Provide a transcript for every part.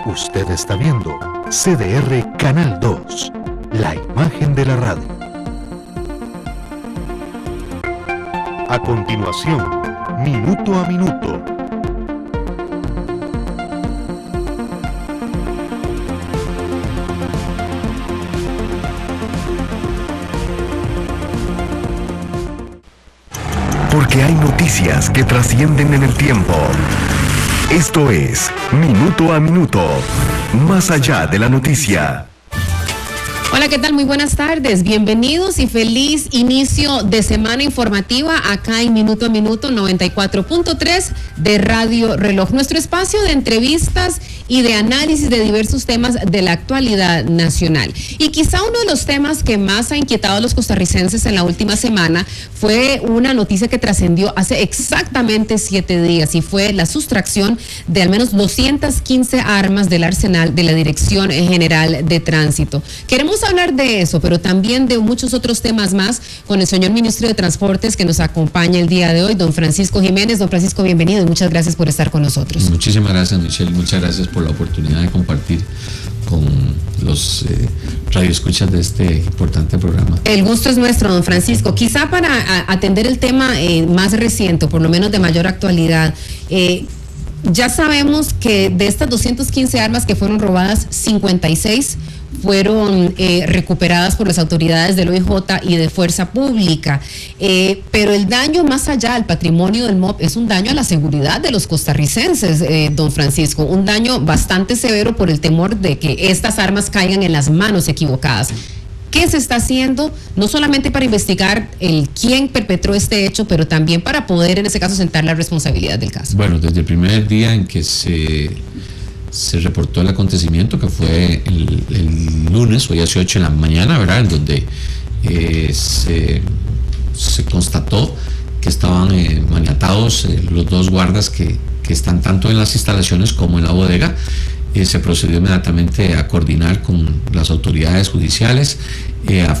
Usted está viendo CDR Canal 2, la imagen de la radio. A continuación, Minuto a Minuto. Porque hay noticias que trascienden en el tiempo. Esto es Minuto a Minuto, más allá de la noticia. Hola, ¿qué tal? Muy buenas tardes. Bienvenidos y feliz inicio de semana informativa acá en Minuto a Minuto 94.3 de Radio Reloj. Nuestro espacio de entrevistas y de análisis de diversos temas de la actualidad nacional. Y quizá uno de los temas que más ha inquietado a los costarricenses en la última semana fue una noticia que trascendió hace exactamente 7 días y fue la sustracción de al menos 215 armas del arsenal de la Dirección General de Tránsito. Queremos hablar de eso, pero también de muchos otros temas más con el señor ministro de Transportes que nos acompaña el día de hoy, don Francisco Jiménez. Don Francisco, bienvenido y muchas gracias por estar con nosotros. Muchísimas gracias, Michelle. Muchas gracias por la oportunidad de compartir con los radioescuchas de este importante programa. El gusto es nuestro, don Francisco. Quizá para atender el tema más reciente, por lo menos de mayor actualidad, ya sabemos que de estas 215 armas que fueron robadas, 56 fueron recuperadas por las autoridades del OIJ y de Fuerza Pública, pero el daño más allá del patrimonio del MOP es un daño a la seguridad de los costarricenses, don Francisco, un daño bastante severo por el temor de que estas armas caigan en las manos equivocadas. ¿Qué se está haciendo? No solamente para investigar quién perpetró este hecho, pero también para poder, en ese caso, sentar la responsabilidad del caso. Bueno, desde el primer día en que se reportó el acontecimiento, que fue el lunes, hoy hace 8 de la mañana, ¿verdad? En donde se constató que estaban maniatados los dos guardas que están tanto en las instalaciones como en la bodega. Se procedió inmediatamente a coordinar con las autoridades judiciales,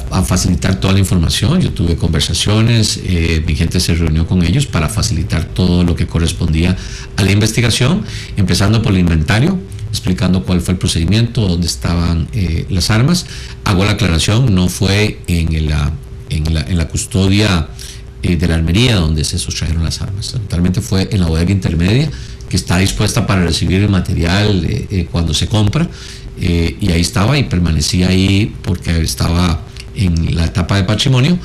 a facilitar toda la información. Yo tuve conversaciones, mi gente se reunió con ellos para facilitar todo lo que correspondía a la investigación, empezando por el inventario, explicando cuál fue el procedimiento, dónde estaban las armas. Hago la aclaración, no fue en la custodia de la armería donde se sustrajeron las armas, totalmente fue en la bodega intermedia, que está dispuesta para recibir el material cuando se compra, y ahí estaba y permanecía ahí porque estaba en la etapa de patrimonio.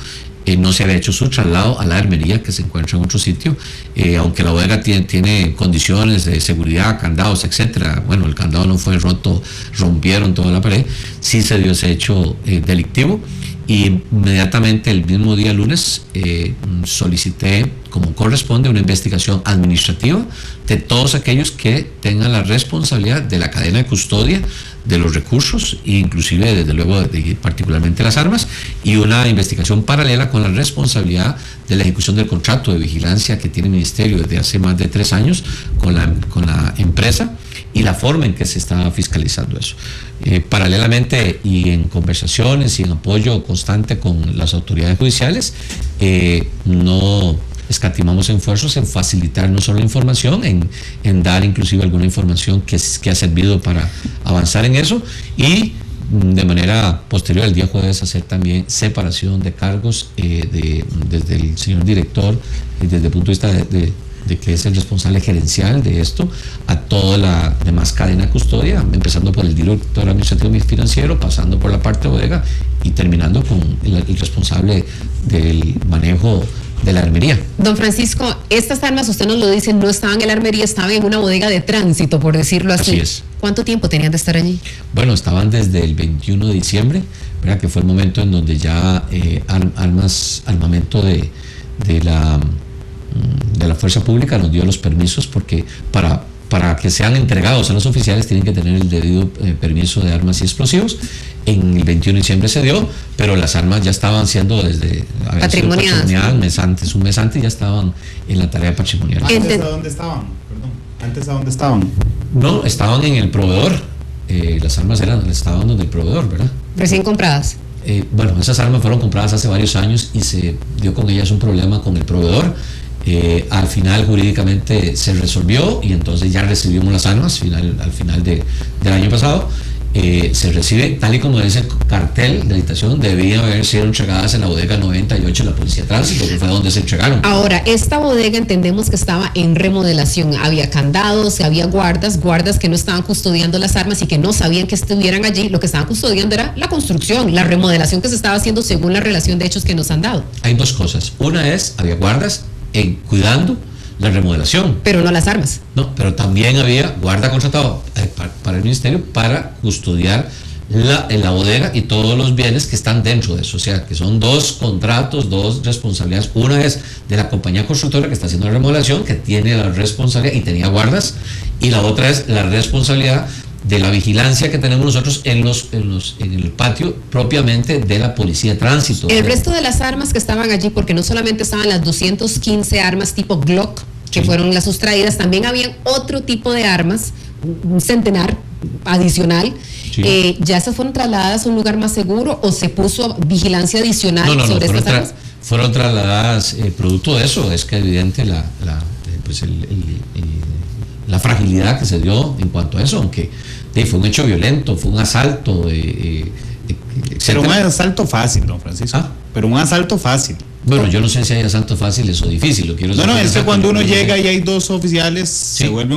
No se había hecho su traslado a la armería que se encuentra en otro sitio, aunque la bodega tiene condiciones de seguridad, candados, etcétera. Bueno, el candado no fue roto, rompieron toda la pared, sí se dio ese hecho delictivo. Y inmediatamente el mismo día lunes solicité, como corresponde, una investigación administrativa de todos aquellos que tengan la responsabilidad de la cadena de custodia de los recursos, inclusive desde luego particularmente las armas, y una investigación paralela con la responsabilidad de la ejecución del contrato de vigilancia que tiene el Ministerio desde hace más de 3 años con la empresa, y la forma en que se está fiscalizando eso. Paralelamente y en conversaciones y en apoyo constante con las autoridades judiciales, no escatimamos esfuerzos en facilitar no solo la información, en dar inclusive alguna información que ha servido para avanzar en eso, y de manera posterior el día jueves hacer también separación de cargos desde el señor director, desde el punto de vista de que es el responsable gerencial de esto, a toda la demás cadena de custodia, empezando por el director administrativo y financiero, pasando por la parte de bodega y terminando con el responsable del manejo de la armería. Don Francisco, estas armas, usted nos lo dice, no estaban en la armería, estaban en una bodega de tránsito, por decirlo así. Así es. ¿Cuánto tiempo tenían de estar allí? Bueno, estaban desde el 21 de diciembre, ¿verdad? Que fue el momento en donde ya armamento de la Fuerza Pública nos dio los permisos, porque para que sean entregados a los oficiales tienen que tener el debido permiso de armas y explosivos. En el 21 de diciembre se dio, pero las armas ya estaban siendo patrimoniales un mes antes ya estaban en la tarea patrimonial. ¿Antes a dónde estaban? Perdón. ¿Antes a dónde estaban? No, estaban en el proveedor. Las armas estaban donde el proveedor, ¿verdad? Recién compradas. Bueno, esas armas fueron compradas hace varios años y se dio con ellas un problema con el proveedor. Al final jurídicamente se resolvió y entonces ya recibimos las armas al final del año pasado. Se recibe, tal y como dice el cartel de licitación, debían haber sido entregadas en la bodega 98 de la Policía de Tránsito, que fue donde se entregaron. Ahora, esta bodega entendemos que estaba en remodelación, había candados, había guardas que no estaban custodiando las armas y que no sabían que estuvieran allí, lo que estaban custodiando era la construcción, la remodelación que se estaba haciendo según la relación de hechos que nos han dado. Hay dos cosas, una es, había guardas cuidando la remodelación. Pero no las armas. No, pero también había guarda contratado para el ministerio para custodiar la bodega y todos los bienes que están dentro de eso. O sea, que son dos contratos, dos responsabilidades. Una es de la compañía constructora que está haciendo la remodelación, que tiene la responsabilidad y tenía guardas, y la otra es la responsabilidad de la vigilancia que tenemos nosotros en el patio propiamente de la Policía de Tránsito. El resto de las armas que estaban allí, porque no solamente estaban las 215 armas tipo Glock, que fueron las sustraídas, también habían otro tipo de armas, un centenar adicional. Sí. ¿Ya esas fueron trasladadas a un lugar más seguro o se puso vigilancia adicional sobre estas armas? Fueron trasladadas producto de eso. Es que evidente la fragilidad que se dio en cuanto a eso, aunque fue un hecho violento, fue un asalto, pero un asalto fácil, don Francisco. Pero un asalto fácil. Bueno, yo no sé si hay asaltos fáciles o difíciles. No, es que cuando uno llega y hay dos oficiales, se vuelve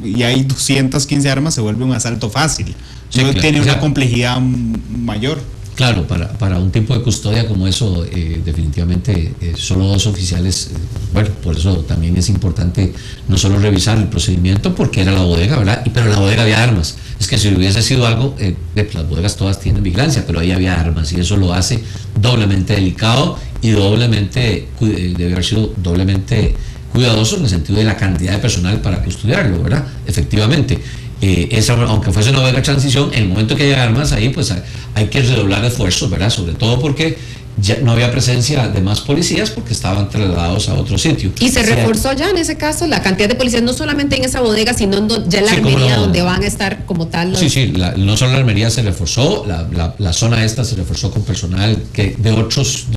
y hay 215 armas, se vuelve un asalto fácil. Sí, claro, tiene una complejidad mayor. Claro, para un tipo de custodia como eso, definitivamente solo dos oficiales, bueno, por eso también es importante no solo revisar el procedimiento, porque era la bodega, ¿verdad? Pero en la bodega había armas. Es que si hubiese sido algo, las bodegas todas tienen vigilancia, pero ahí había armas y eso lo hace doblemente delicado y debe haber sido doblemente cuidadoso en el sentido de la cantidad de personal para custodiarlo, ¿verdad? Efectivamente. Aunque fuese una bodega de transición, en el momento que haya armas ahí, pues hay que redoblar esfuerzos, ¿verdad? Sobre todo porque ya no había presencia de más policías porque estaban trasladados a otro sitio. Y se reforzó ya en ese caso la cantidad de policías, no solamente en esa bodega, sino ya en la armería, donde van a estar como tal. No solo la armería se reforzó, la zona esta se reforzó con personal de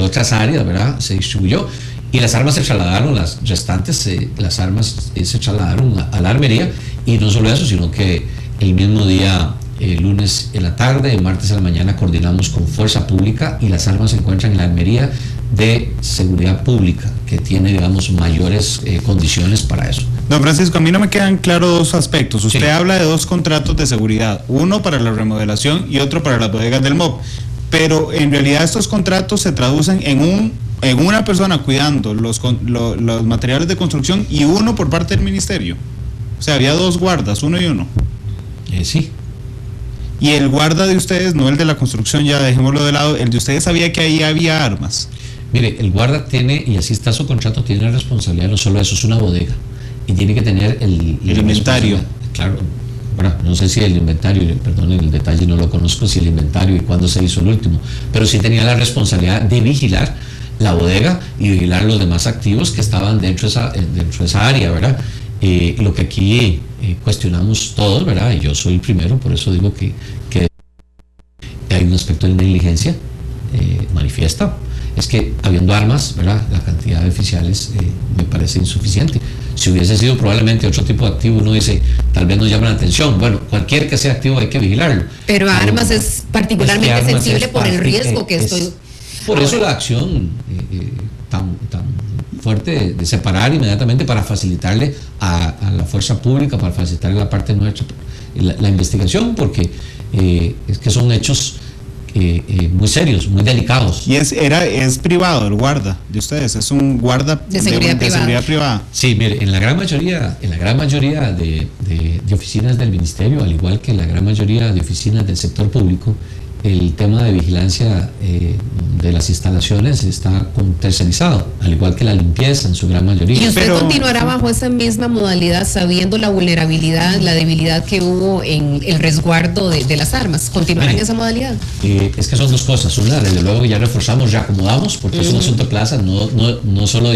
otras áreas, ¿verdad? Se distribuyó. Y las armas se trasladaron, las restantes, las armas se trasladaron a la armería, y no solo eso, sino que el mismo día, lunes en la tarde, martes en la mañana, coordinamos con Fuerza Pública y las armas se encuentran en la armería de Seguridad Pública, que tiene, digamos, mayores condiciones para eso. Don Francisco, a mí no me quedan claros dos aspectos. Usted habla de dos contratos de seguridad, uno para la remodelación y otro para las bodegas del MOB, pero en realidad estos contratos se traducen en una persona cuidando los materiales de construcción y uno por parte del ministerio. O sea, había dos guardas, uno y uno. Sí. Y el guarda de ustedes, no el de la construcción, ya dejémoslo de lado, el de ustedes sabía que ahí había armas. Mire, el guarda tiene, y así está su contrato, tiene la responsabilidad, no solo eso, es una bodega. Y tiene que tener el inventario. Claro. Bueno, no sé si el inventario, perdón, el detalle no lo conozco, si el inventario y cuándo se hizo el último, pero sí tenía la responsabilidad de vigilar la bodega y vigilar los demás activos que estaban dentro de esa área, ¿verdad? Lo que aquí cuestionamos todos, ¿verdad? Y yo soy el primero, por eso digo que hay un aspecto de negligencia manifiesta. Es que habiendo armas, ¿verdad?, la cantidad de oficiales me parece insuficiente. Si hubiese sido probablemente otro tipo de activo, uno dice, tal vez nos llama la atención. Bueno, cualquier que sea activo hay que vigilarlo. Pero armas es particularmente sensible por el riesgo que estoy... Por eso la acción tan fuerte de separar inmediatamente para facilitarle a la fuerza pública, para facilitarle la parte nuestra, la investigación, porque es que son hechos muy serios, muy delicados. Y es privado el guarda de ustedes, es un guarda de seguridad privada. Sí, mire, en la gran mayoría de oficinas del ministerio, al igual que en la gran mayoría de oficinas del sector público, el tema de vigilancia de las instalaciones está tercerizado, al igual que la limpieza en su gran mayoría. ¿Y usted continuará bajo esa misma modalidad, sabiendo la vulnerabilidad, la debilidad que hubo en el resguardo de las armas? ¿Continuará en esa modalidad? Es que son dos cosas. Una, desde luego ya reforzamos, ya acomodamos, porque es un asunto de plaza, no solo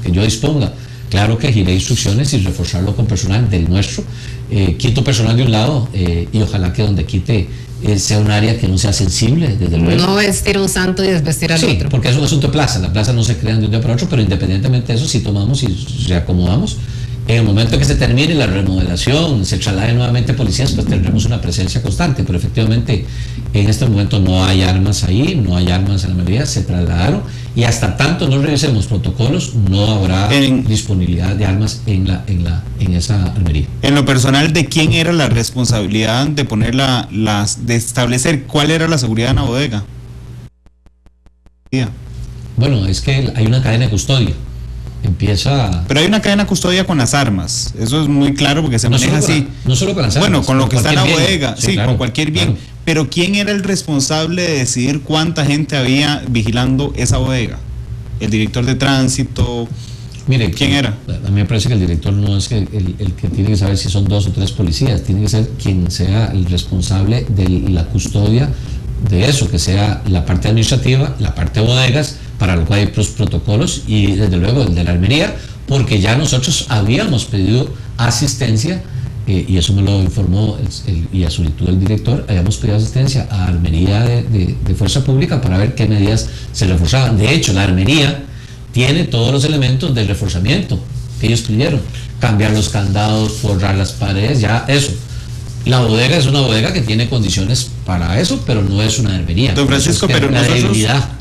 que yo disponga. Claro que giré instrucciones y reforzarlo con personal del nuestro. Quito personal de un lado y ojalá que donde quite sea un área que no sea sensible, desde luego. No vestir a un santo y desvestir al otro. Porque es un asunto de plaza. La plaza no se crea de un día para otro, pero independientemente de eso, si tomamos y reacomodamos, en el momento que se termine la remodelación, se traslade nuevamente policías, pues tendremos una presencia constante. Pero efectivamente, en este momento no hay armas ahí, no hay armas en la mayoría, se trasladaron, y hasta tanto no revisemos protocolos, no habrá disponibilidad de armas en esa armería. En lo personal, ¿de quién era la responsabilidad de poner de establecer cuál era la seguridad en la bodega? Bueno, es que hay una cadena de custodia. Pero hay una cadena de custodia con las armas, eso es muy claro porque se maneja así. No solo con las armas. Bueno, con lo que está en la bodega, sí, claro, con cualquier bien. Claro. Pero ¿quién era el responsable de decidir cuánta gente había vigilando esa bodega? ¿El director de tránsito? Mire, ¿quién era? A mí me parece que el director no es el que tiene que saber si son 2 o 3 policías, tiene que ser quien sea el responsable de la custodia de eso, que sea la parte administrativa, la parte de bodegas, para lo cual hay protocolos, y desde luego el de la armería, porque ya nosotros habíamos pedido asistencia, y eso me lo informó y a solicitud del director, habíamos pedido asistencia a armería de fuerza pública para ver qué medidas se reforzaban. De hecho, la armería tiene todos los elementos del reforzamiento que ellos pidieron: cambiar los candados, forrar las paredes, ya eso. La bodega es una bodega que tiene condiciones para eso, pero no es una armería. Don Francisco, pero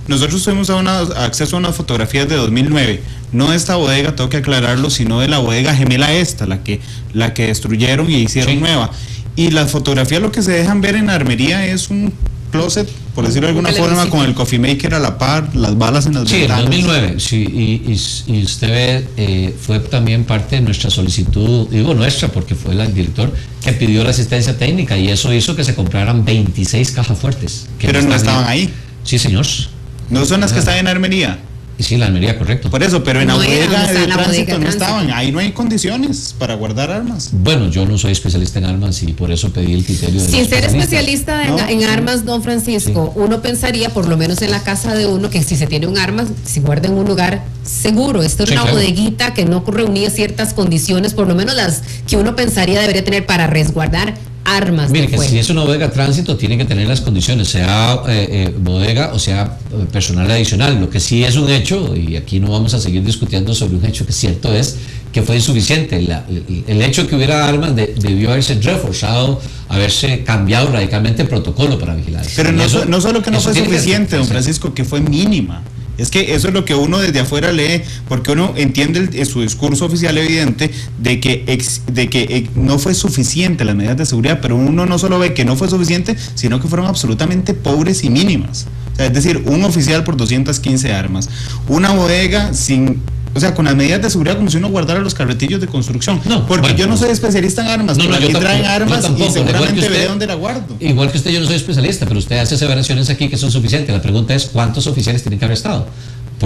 nosotros tuvimos acceso a unas fotografías de 2009, no de esta bodega, tengo que aclararlo, sino de la bodega gemela esta, la que destruyeron y hicieron nueva. Y las fotografías, lo que se dejan ver en la armería es un closet, por decirlo de alguna forma, con el coffee maker a la par, las balas en las ventanas. Sí, en 2009, sí, y usted ve, fue también parte de nuestra solicitud, digo nuestra porque fue el director que pidió la asistencia técnica, y eso hizo que se compraran 26 cajas fuertes. Pero no estaban ahí. Sí, señor. ¿No son las que están en la armería? Sí, la armería, correcto. Por eso, pero en la bodega de tránsito no estaban. Ahí no hay condiciones para guardar armas. Bueno, yo no soy especialista en armas y por eso pedí el criterio de... Sin ser especialista en armas, don Francisco, uno pensaría, por lo menos en la casa de uno, que si se tiene un arma, se guarda en un lugar seguro. Esto es una bodeguita que no reunía ciertas condiciones, por lo menos las que uno pensaría debería tener para resguardar armas. Mire, que si es una bodega tránsito, tiene que tener las condiciones, sea bodega o sea personal adicional. Lo que sí es un hecho, y aquí no vamos a seguir discutiendo sobre un hecho que es cierto, es que fue insuficiente. El hecho de que hubiera armas debió haberse reforzado, haberse cambiado radicalmente el protocolo para vigilar. Pero no solo que no fue suficiente, don Francisco, que fue mínima. Es que eso es lo que uno desde afuera lee, porque uno entiende su discurso oficial evidente de que no fue suficiente las medidas de seguridad, pero uno no solo ve que no fue suficiente, sino que fueron absolutamente pobres y mínimas. O sea, es decir, un oficial por 215 armas, una bodega con las medidas de seguridad como si uno guardara los carretillos de construcción. Yo no soy especialista en armas, pero aquí traen armas y seguramente veré dónde la guardo. Igual que usted, yo no soy especialista, pero usted hace aseveraciones aquí que son suficientes. La pregunta es, ¿cuántos oficiales tienen que haber estado?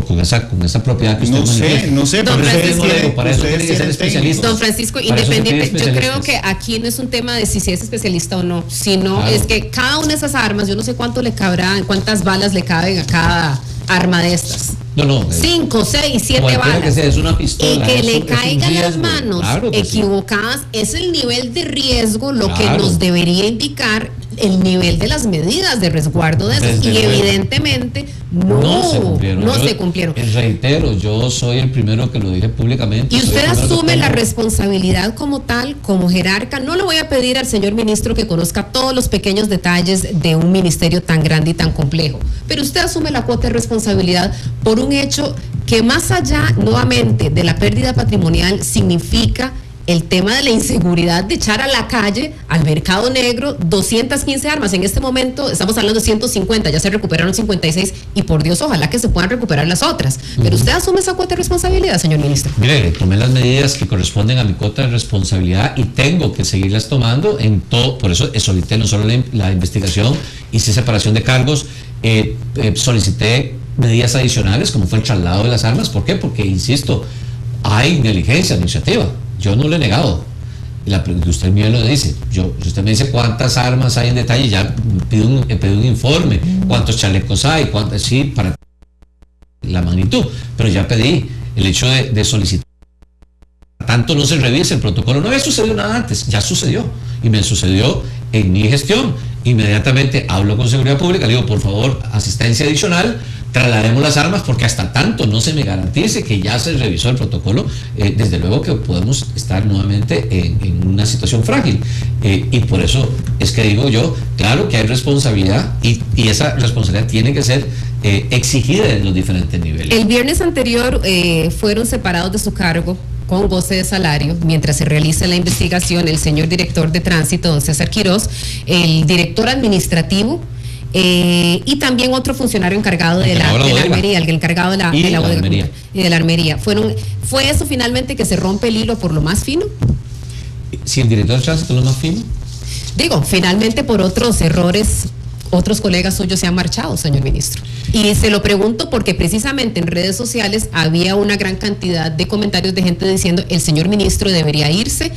Con esa propiedad que usted manifiesta. No sé, don Francisco, para eso tiene que ser especialista. Don Francisco, independiente, yo creo que aquí no es un tema de si es especialista o no, sino es que cada una de esas armas, yo no sé cuánto le cabrá, cuántas balas le caben a cada arma de estas. 5, 6, 7 balas. Que sea, es una pistola, y que le caigan las manos equivocadas, es el nivel de riesgo lo que nos debería indicar el nivel de las medidas de resguardo de esas, y evidentemente no se cumplieron. Reitero, yo soy el primero que lo dije públicamente. Y usted asume la responsabilidad como tal, como jerarca. No le voy a pedir al señor ministro que conozca todos los pequeños detalles de un ministerio tan grande y tan complejo, pero usted asume la cuota de responsabilidad por un hecho que, más allá nuevamente de la pérdida patrimonial, significa el tema de la inseguridad de echar a la calle, al mercado negro, 215 armas. En este momento estamos hablando de 150, ya se recuperaron 56 y por Dios, ojalá que se puedan recuperar las otras. Pero usted asume esa cuota de responsabilidad, señor ministro. Mire, tomé las medidas que corresponden a mi cuota de responsabilidad y tengo que seguirlas tomando en todo. Por eso solicité no solo la investigación, hice separación de cargos, solicité medidas adicionales como fue el traslado de las armas. ¿Por qué? Porque, insisto, hay negligencia administrativa. Yo no lo he negado. Usted bien lo dice. Si usted me dice cuántas armas hay en detalle, ya pido un informe, cuántos chalecos hay, para la magnitud. Pero ya pedí el hecho de solicitar. Tanto no se revise el protocolo. No había sucedido nada antes, ya sucedió. Y me sucedió en mi gestión. inmediatamente hablo con Seguridad Pública, le digo, por favor, asistencia adicional, traslademos las armas, porque hasta tanto no se me garantice que ya se revisó el protocolo, desde luego que podemos estar nuevamente en una situación frágil. Y por eso es que digo yo, claro que hay responsabilidad y esa responsabilidad tiene que ser exigida en los diferentes niveles. El viernes anterior fueron separados de su cargo con goce de salario, mientras se realiza la investigación, el señor director de tránsito, don César Quirós, el director administrativo, y también otro funcionario encargado de la armería, el encargado de la bodega y de la armería. ¿Fue eso finalmente que se rompe el hilo por lo más fino? Si el director de tránsito es lo más fino. Digo, finalmente por otros errores, otros colegas suyos se han marchado, señor ministro. Y se lo pregunto porque precisamente en redes sociales había una gran cantidad de comentarios de gente diciendo el señor ministro debería irse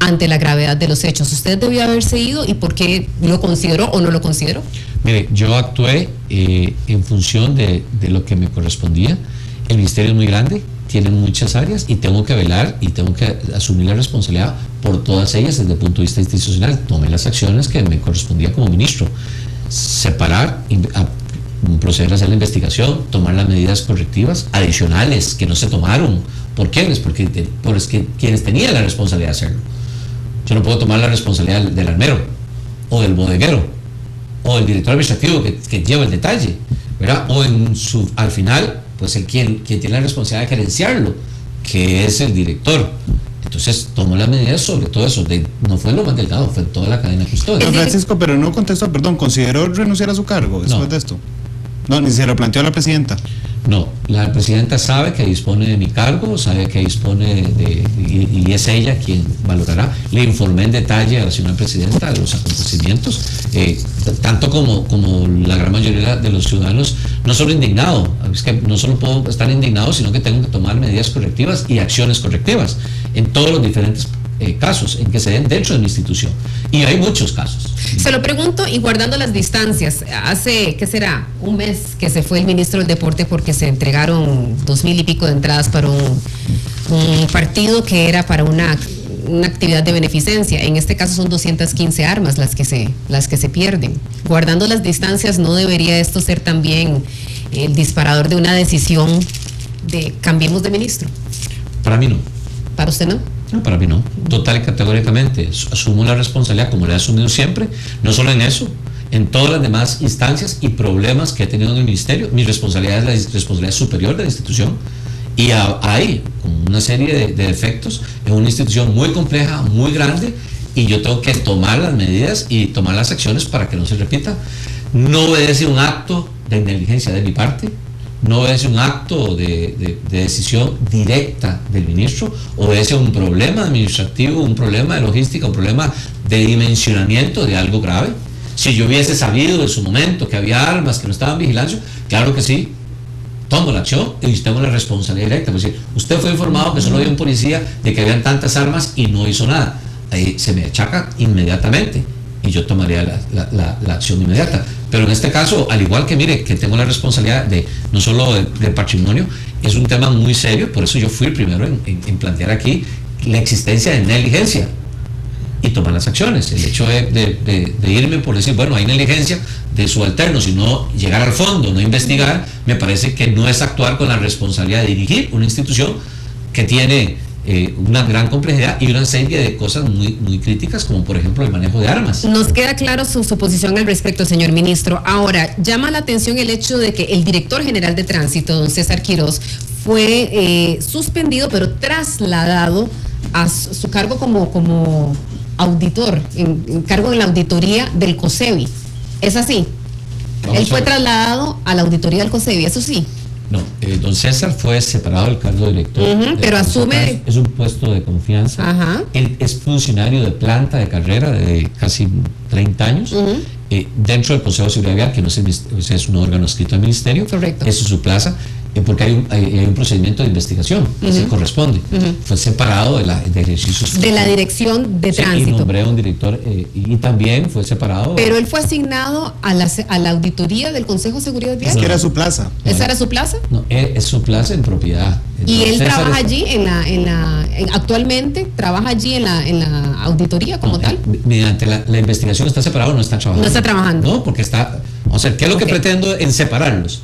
ante la gravedad de los hechos. ¿Usted debió haberse ido y por qué lo consideró o no lo consideró? Mire, yo actué en función de lo que me correspondía. El ministerio es muy grande, tiene muchas áreas y tengo que velar y tengo que asumir la responsabilidad por todas ellas desde el punto de vista institucional. Tomé las acciones que me correspondía como ministro. Separar, proceder a hacer la investigación, tomar las medidas correctivas adicionales que no se tomaron. ¿Por quiénes? Porque quienes tenían la responsabilidad de hacerlo. Yo no puedo tomar la responsabilidad del armero o del bodeguero o del director administrativo que lleva el detalle, ¿verdad? O al final, pues quien tiene la responsabilidad de gerenciarlo, que es el director. Entonces tomó las medidas sobre todo eso. No fue lo más delgado, fue toda la cadena de custodia. Don Francisco, pero no contestó, perdón, ¿consideró renunciar a su cargo después de esto? No, ni se lo planteó a la presidenta. No, la presidenta sabe que dispone de mi cargo, sabe que dispone y es ella quien valorará. Le informé en detalle a la señora presidenta de los acontecimientos, tanto como la gran mayoría de los ciudadanos, no solo indignado, es que no solo puedo estar indignado, sino que tengo que tomar medidas correctivas y acciones correctivas en todos los diferentes casos en que se den dentro de mi institución. Y hay muchos casos. Se lo pregunto y guardando las distancias, hace, ¿qué será? Un mes que se fue el ministro del Deporte porque se entregaron 2,000 y pico de entradas para un partido que era para una actividad de beneficencia. En este caso son 215 armas las que se pierden. Guardando las distancias, ¿no debería esto ser también el disparador de una decisión de cambiemos de ministro? Para mí no. ¿Para usted no? No, para mí no. Total y categóricamente. Asumo la responsabilidad como la he asumido siempre, no solo en eso, en todas las demás instancias y problemas que he tenido en el ministerio. Mi responsabilidad es la responsabilidad superior de la institución y hay una serie de defectos en una institución muy compleja, muy grande, y yo tengo que tomar las medidas y tomar las acciones para que no se repita. No obedece un acto de negligencia de mi parte, no obedece un acto de decisión directa del ministro, obedece un problema administrativo, un problema de logística, un problema de dimensionamiento de algo grave. Si yo hubiese sabido en su momento que había armas que no estaban en vigilancia, claro que sí, tomo la acción y tengo la responsabilidad directa. Es decir, usted fue informado que solo había un policía de que habían tantas armas y no hizo nada. Ahí se me achaca inmediatamente y yo tomaría la acción inmediata. Pero en este caso, al igual que mire, que tengo la responsabilidad de no solo del patrimonio, es un tema muy serio, por eso yo fui el primero en plantear aquí la existencia de negligencia y tomar las acciones. El hecho de irme por decir, bueno, hay negligencia de subalternos y no llegar al fondo, no investigar, me parece que no es actuar con la responsabilidad de dirigir una institución que tiene una gran complejidad y una serie de cosas muy, muy críticas, como por ejemplo el manejo de armas. Nos queda claro su posición al respecto, señor ministro. Ahora, llama la atención el hecho de que el director general de tránsito, don César Quirós, fue suspendido, pero trasladado a su cargo como auditor, en cargo de la auditoría del COSEBI. ¿Es así? Él fue trasladado a la auditoría del COSEBI, eso sí. No, don César fue separado del cargo de director. Pero asume... Es un puesto de confianza. Ajá. Él es funcionario de planta de carrera de casi 30 años. Dentro del Consejo de Seguridad Vial, que no es un órgano adscrito al ministerio. Correcto. Esa es su plaza. porque hay un procedimiento de investigación que se corresponde. Fue separado de ejercicios de la dirección de tránsito. Y nombré a un director y también fue separado. Pero él fue asignado a la auditoría del Consejo de Seguridad Vial. Es que era su plaza. ¿Esa era su plaza? No, es su plaza en propiedad. Y él trabaja allí actualmente trabaja allí en la auditoría como tal. Mediante la investigación está separado, no está trabajando. No está trabajando. No, porque está. O sea, ¿qué es lo que pretendo en separarlos?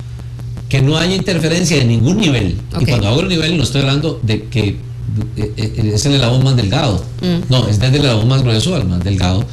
Que no haya interferencia de ningún nivel. Y cuando hago el nivel, no estoy hablando de que es el eslabón más delgado. No, es desde el eslabón más grueso al más delgado.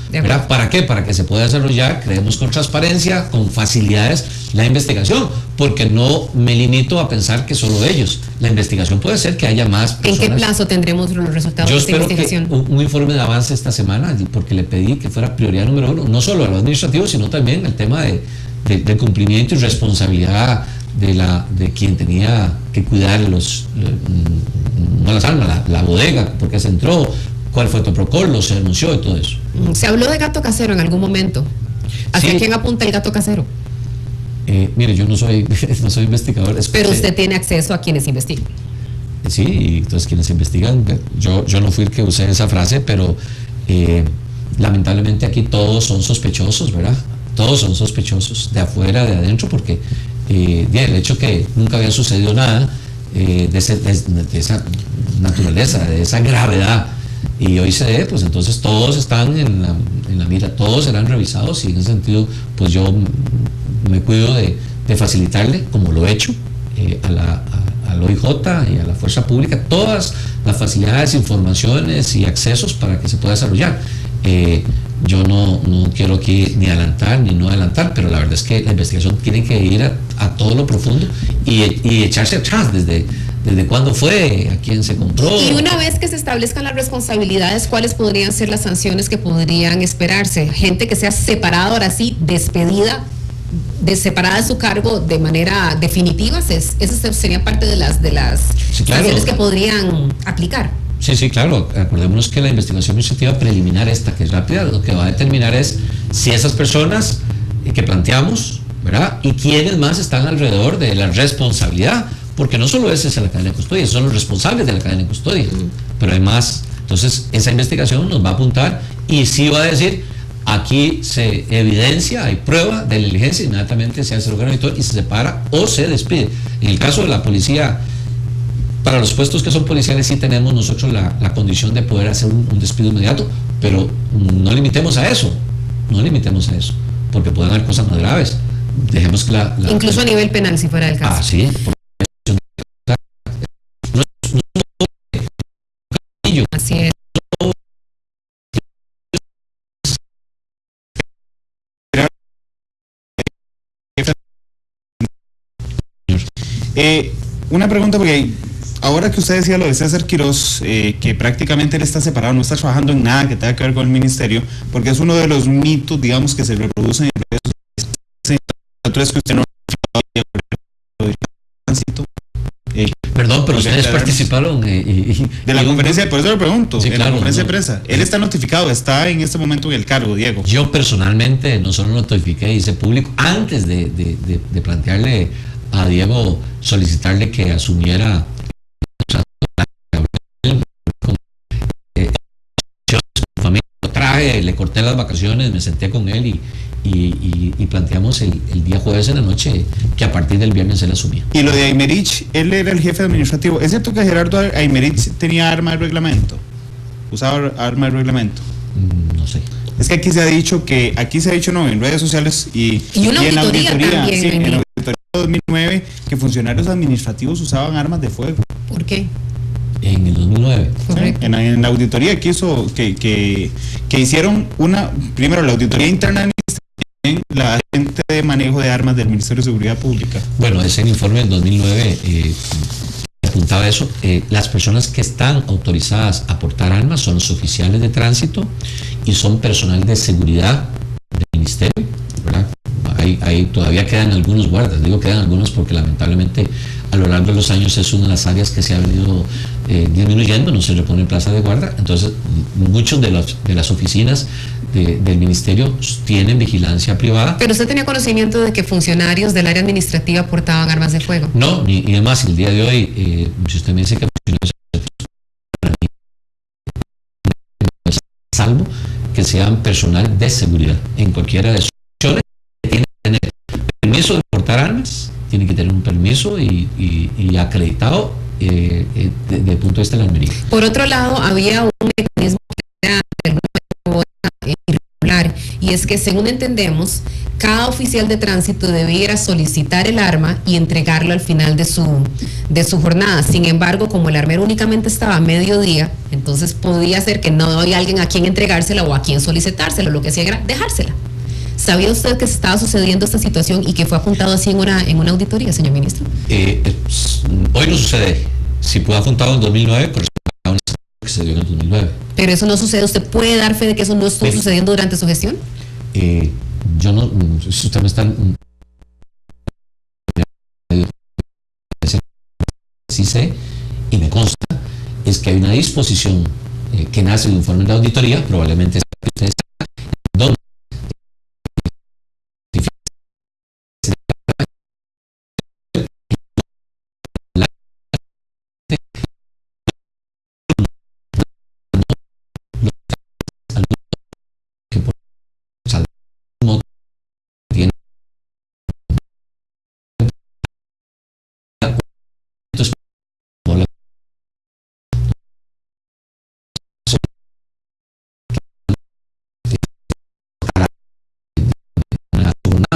¿Para qué? Para que se pueda desarrollar, creemos, con transparencia, con facilidades, la investigación. Porque no me limito a pensar que solo ellos. La investigación puede ser que haya más personas. ¿En qué plazo tendremos los resultados de esta investigación? Yo espero que un informe de avance esta semana, porque le pedí que fuera prioridad número 1, no solo a lo administrativo, sino también el tema de cumplimiento y responsabilidad de quien tenía que cuidar no las armas, la bodega, porque se entró, cuál fue el protocolo, se denunció y todo eso. Se habló de gato casero en algún momento. ¿Hacia quién apunta el gato casero? Mire, yo no soy investigador. Pero usted tiene acceso a quienes investigan. Sí, y entonces quienes investigan, yo no fui el que usé esa frase, pero lamentablemente aquí todos son sospechosos, ¿verdad? Todos son sospechosos, de afuera, de adentro, porque el hecho que nunca había sucedido nada de esa naturaleza, de esa gravedad, y hoy se ve, pues entonces todos están en la mira, todos serán revisados, y en ese sentido, pues yo me cuido de facilitarle, como lo he hecho, al OIJ y a la Fuerza Pública, todas las facilidades, informaciones y accesos para que se pueda desarrollar. Yo no quiero aquí ni adelantar ni no adelantar, pero la verdad es que la investigación tiene que ir a todo lo profundo y echarse atrás desde cuándo fue, a quién se compró. Y una vez que se establezcan las responsabilidades, ¿cuáles podrían ser las sanciones que podrían esperarse? Gente que sea separada, ahora sí, despedida, separada de su cargo de manera definitiva, esas serían parte de las sanciones que podrían aplicar. Sí, claro. Acordémonos que la investigación administrativa preliminar, esta que es rápida, lo que va a determinar es si esas personas que planteamos, ¿verdad? Y quiénes más están alrededor de la responsabilidad, porque no solo ese es la cadena de custodia, son los responsables de la cadena de custodia, pero hay más. Entonces, esa investigación nos va a apuntar y sí va a decir, aquí se evidencia, hay prueba de la diligencia, inmediatamente se hace el órgano auditor y se separa o se despide. En el caso de la policía, para los puestos que son policiales sí tenemos nosotros la condición de poder hacer un despido inmediato, pero no limitemos a eso, porque pueden haber cosas más graves. Dejemos que incluso a nivel penal, si fuera el caso. Sí. Así es. Una pregunta, porque ahora que usted decía lo de César Quirós, que prácticamente él está separado, no está trabajando en nada que tenga que ver con el ministerio, porque es uno de los mitos, digamos, que se reproducen en redes sociales. Otro es que usted no Perdón, pero ustedes participaron de la conferencia, por eso lo pregunto, sí, en la conferencia de prensa. Él está notificado, está en este momento en el cargo, Diego. Yo personalmente no solo notifiqué, hice público antes de plantearle a Diego, solicitarle que asumiera le corté las vacaciones, me senté con él y planteamos el día jueves en la noche que a partir del viernes él asumía. Y lo de Aymerich, él era el jefe administrativo. ¿Es cierto que Gerardo Aymerich tenía arma de reglamento? ¿Usaba arma de reglamento? No sé. Es que aquí se ha dicho en redes sociales y una en la auditoría también. Sí, en la auditoría de 2009, que funcionarios administrativos usaban armas de fuego. ¿Por qué? En el 2009. Sí, en la auditoría que hizo, que hicieron primero la auditoría interna del ministerio, la gente de manejo de armas del Ministerio de Seguridad Pública. Bueno, ese informe del 2009 apuntaba eso. Las personas que están autorizadas a portar armas son los oficiales de tránsito y son personal de seguridad del ministerio, ¿verdad? Ahí todavía quedan algunos guardas, digo quedan algunos porque lamentablemente a lo largo de los años es una de las áreas que se ha venido disminuyendo, no se le pone plaza de guarda, entonces muchos de las oficinas del ministerio tienen vigilancia privada. Pero usted tenía conocimiento de que funcionarios del área administrativa portaban armas de fuego. No, y además el día de hoy, si usted me dice que salvo que sean personal de seguridad en cualquiera de sus acciones, tiene que tener permiso de portar armas, tiene que tener un permiso y acreditado desde el punto de vista de la almería. Por otro lado, había un mecanismo que era de alguna manera irregular, y es que, según entendemos, cada oficial de tránsito debiera solicitar el arma y entregarlo al final de su jornada. Sin embargo, como el armero únicamente estaba a mediodía, entonces podía ser que no había alguien a quien entregársela o a quien solicitársela, lo que hacía era dejársela. ¿Sabía usted que estaba sucediendo esta situación y que fue apuntado así en una auditoría, señor ministro? Hoy no sucede. Si fue apuntado en 2009, corresponde a una que se dio en el 2009. Pero eso no sucede. ¿Usted puede dar fe de que eso no estuvo sucediendo durante su gestión? Yo no, si usted me está, sí sé y me consta, es que hay una disposición que nace de un informe de auditoría, probablemente ustedes donde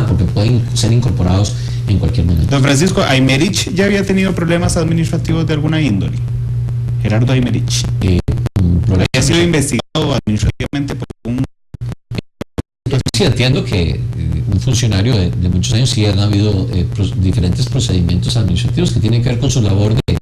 porque pueden ser incorporados en cualquier momento. Don Francisco, Aymerich ya había tenido problemas administrativos de alguna índole. Gerardo Aymerich. ¿Había sido investigado administrativamente por un... Sí, entiendo que un funcionario de muchos años sí han habido diferentes procedimientos administrativos que tienen que ver con su labor de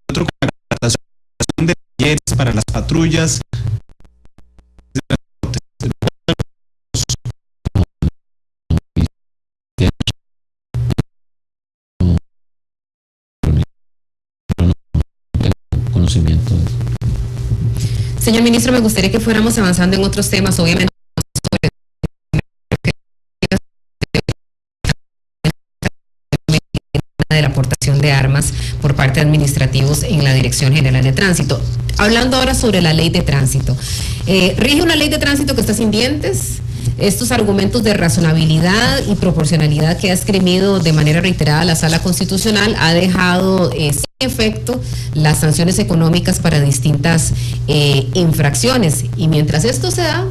otro con la contratación de talleres para las patrullas. conocimiento. Señor ministro, me gustaría que fuéramos avanzando en otros temas, obviamente, de la aportación de armas por parte de administrativos en la Dirección General de Tránsito. Hablando ahora sobre la ley de tránsito. Rige una ley de tránsito que está sin dientes. Estos argumentos de razonabilidad y proporcionalidad que ha esgrimido de manera reiterada la Sala Constitucional ha dejado sin efecto las sanciones económicas para distintas infracciones. Y mientras esto se da,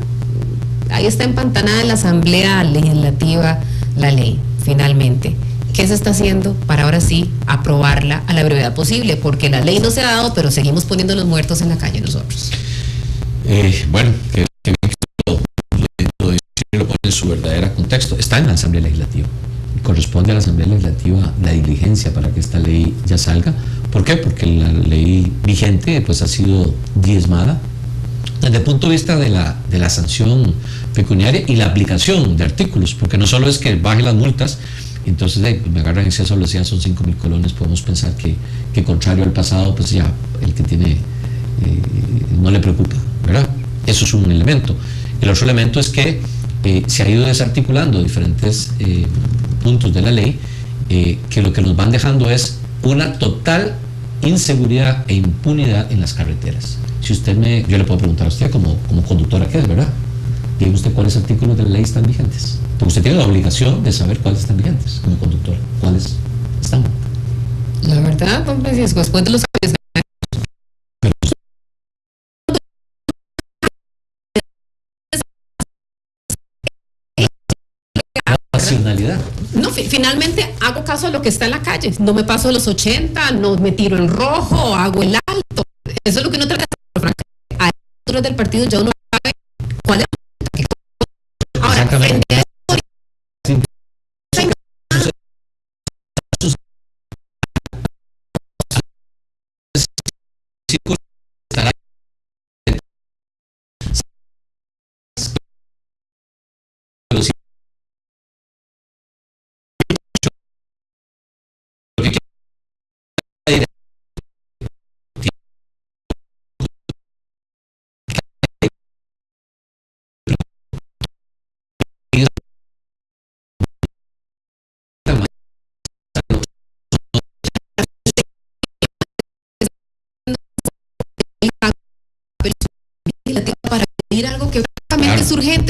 ahí está empantanada en la Asamblea Legislativa la ley, finalmente. ¿Qué se está haciendo para ahora sí aprobarla a la brevedad posible? Porque la ley no se ha dado, pero seguimos poniendo los muertos en la calle nosotros. Bueno, que lo pone en su verdadero contexto. Está en la Asamblea Legislativa. Corresponde a la Asamblea Legislativa la diligencia para que esta ley ya salga. ¿Por qué? Porque la ley vigente pues ha sido diezmada desde el punto de vista de la sanción pecuniaria y la aplicación de artículos, porque no solo es que baje las multas, entonces me agarran exceso de velocidad, son 5.000 colones, podemos pensar que contrario al pasado, pues ya el que tiene no le preocupa, ¿verdad? Eso es un elemento. El otro elemento es que se ha ido desarticulando diferentes puntos de la ley que lo que nos van dejando es una total inseguridad e impunidad en las carreteras. Si yo le puedo preguntar a usted como conductora que es, ¿verdad? Diga usted cuáles artículos de la ley están vigentes. Porque usted tiene la obligación de saber cuáles están vigentes como conductora. ¿Cuáles están? La verdad, don Francisco, después de los nacionalidad. No, finalmente hago caso a lo que está en la calle. No me paso los 80, no me tiro en rojo, hago el alto. Eso es lo que uno trata de hacer. A alturas del partido ya uno sabe cuál es. Ahora, frente a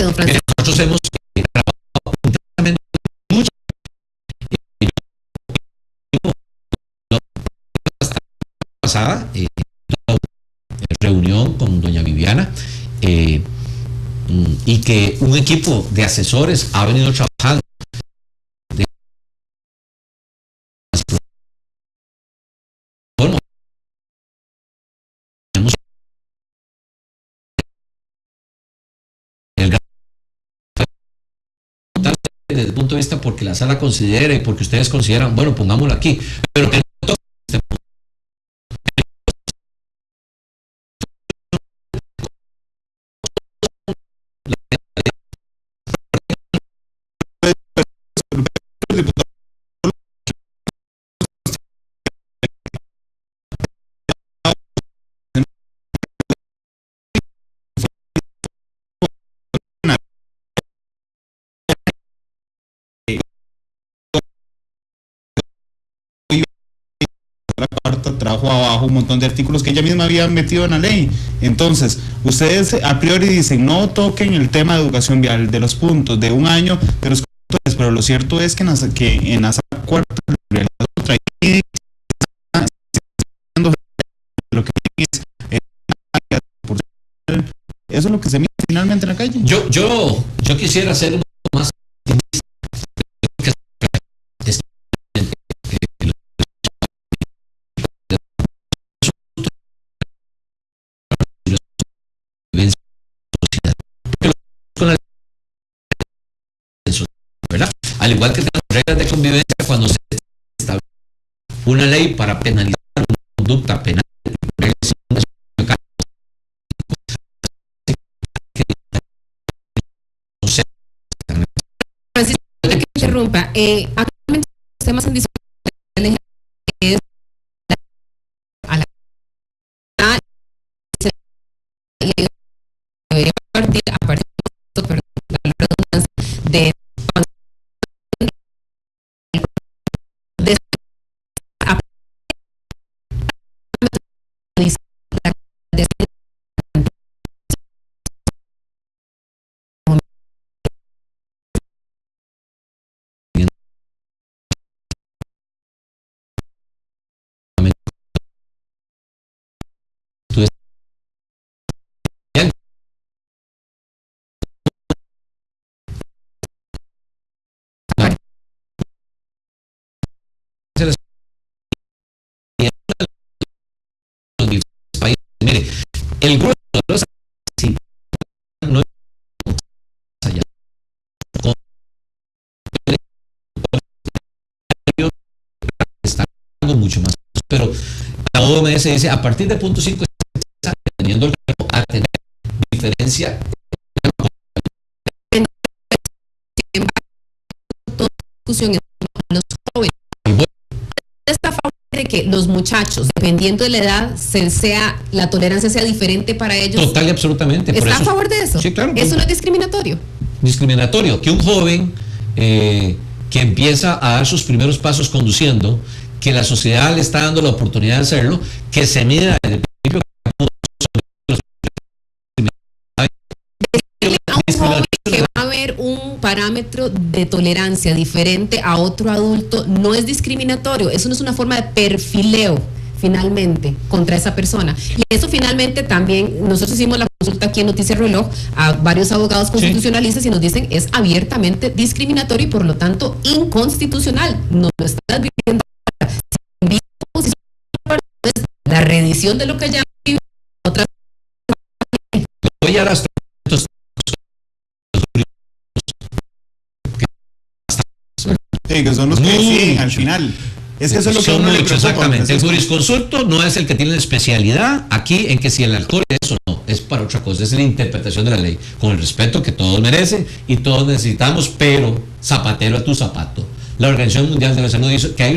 don Francisco. Nosotros hemos trabajado intensamente mucho. La pasada, reunión con doña Viviana, y que un equipo de asesores ha venido trabajando desde el punto de vista porque la sala considera y porque ustedes consideran, bueno, pongámoslo aquí, pero que no toque este punto. Trajo abajo un montón de artículos que ella misma había metido en la ley. Entonces, ustedes a priori dicen no toquen el tema de educación vial, de los puntos, de un año, de los conductores, pero lo cierto es que en la sala cuarta lo que es eso es lo que se mira finalmente en la calle. Yo quisiera hacer un poco más ¿verdad? Al igual que tenemos reglas de convivencia cuando se establece una ley para penalizar una conducta penal. Francisco, que interrumpa. Actualmente los temas en discusión es a la a partir de mire, el grueso de los no es allá. Está mucho más, pero la OMS dice a partir de punto 5 está teniendo el riesgo a tener diferencia. Discusión en los jóvenes. ¿Está a favor de que los muchachos, dependiendo de la edad, la tolerancia sea diferente para ellos? Total y absolutamente. ¿Está a favor de eso? Sí, claro. ¿Eso no es discriminatorio? Discriminatorio, que un joven que empieza a dar sus primeros pasos conduciendo, que la sociedad le está dando la oportunidad de hacerlo, que se mida desde el principio a un joven que va a haber un parámetro de tolerancia diferente a otro adulto no es discriminatorio. Eso no es una forma de perfileo finalmente contra esa persona. Y eso finalmente también, nosotros hicimos la consulta aquí en Noticias Reloj a varios abogados constitucionalistas y nos dicen es abiertamente discriminatorio y por lo tanto inconstitucional. No lo están advirtiendo. La reedición de lo que ya otras. Voy a las que son los que deciden al final. Es que eso es lo que son uno le muchos, preocupa, exactamente. El Francisco. jurisconsulto no es el que tiene la especialidad aquí en que si el alcohol es o no, es para otra cosa, es la interpretación de la ley, con el respeto que todos merecen y todos necesitamos, pero zapatero a tu zapato. La Organización Mundial de la Salud dice que hay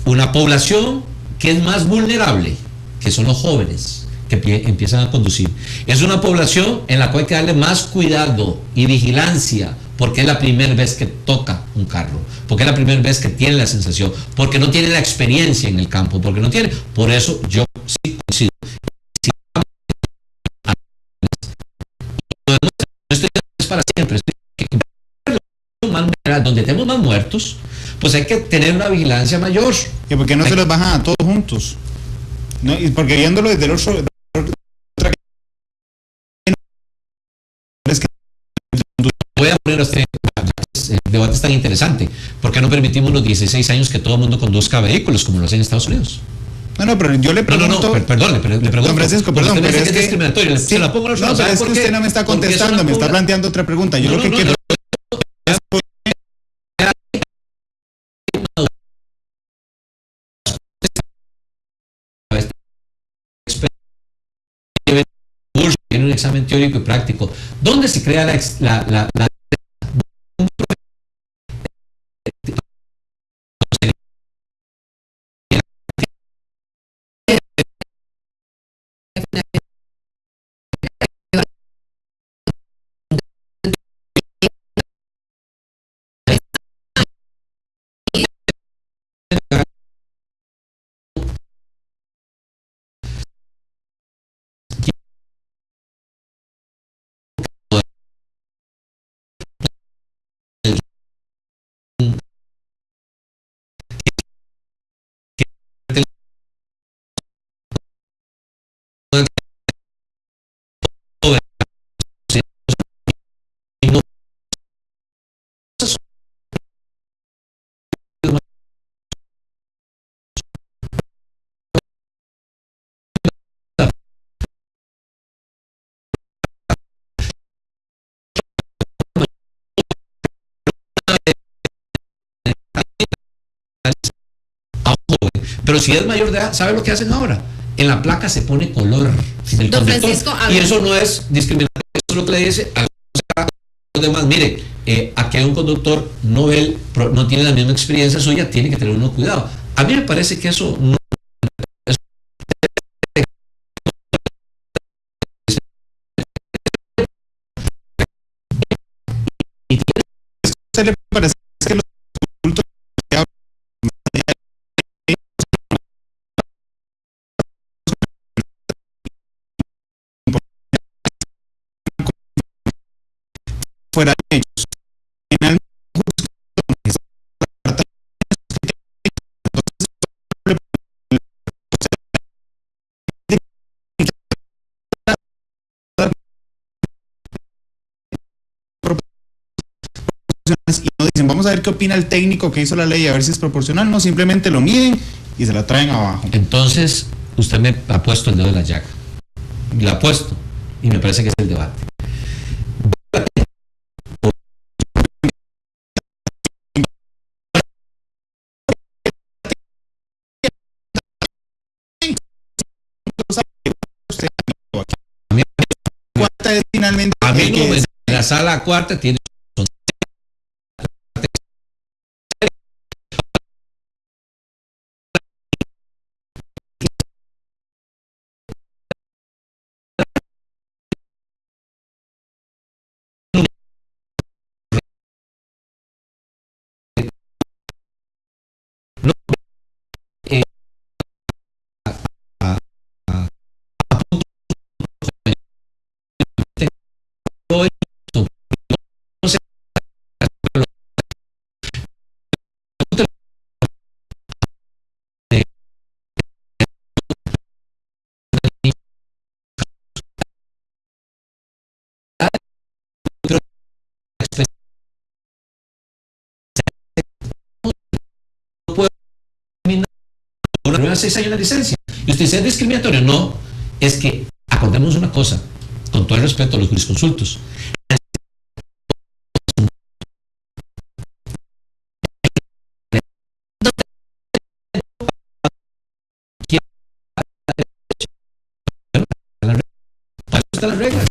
una población que es más vulnerable, que son los jóvenes que empiezan a conducir. Es una población en la cual hay que darle más cuidado y vigilancia, porque es la primera vez que toca un carro, porque es la primera vez que tiene la sensación, porque no tiene la experiencia en el campo, porque no tiene. Por eso yo sí coincido. ¿verdad? Donde tenemos más muertos, pues hay que tener una vigilancia mayor. ¿Y por qué no se los bajan a todos juntos? No, y porque viéndolo desde el otro... Voy a poner el debate es tan interesante. ¿Por qué no permitimos los 16 años que todo el mundo conduzca vehículos como lo hacen en Estados Unidos? No, pero yo le pregunto... Perdón, le pregunto. Don Francisco, perdón, pero es que... discriminatorio. Sí, se la pongo a no, pero es que usted no me está contestando, me está planteando otra pregunta. Yo lo que quiero... Tiene un examen teórico y práctico. ¿Dónde se crea la Pero si es mayor de edad, ¿sabe lo que hacen ahora? En la placa se pone color del Don conductor. Francisco, Y eso no es discriminación, eso es lo que le dice a los demás. Mire, aquí hay un conductor novel, no tiene la misma experiencia suya, tiene que tener uno cuidado. A mí me parece que eso no es... ¿Se le parece que los adultos fuera de ellos? Finalmente, y no dicen, vamos a ver qué opina el técnico que hizo la ley, a ver si es proporcional. No, simplemente lo miden y se la traen abajo. Entonces, usted me ha puesto el dedo en la llaga. La ha puesto. Y me parece que es el debate. ¿Cuánta es finalmente? A mí no, en la sala cuarta tiene... Una prueba 6 años de licencia. Y usted dice, ¿es discriminatorio? No, es que acordemos una cosa, con todo el respeto a los jurisconsultos. Para eso están las reglas.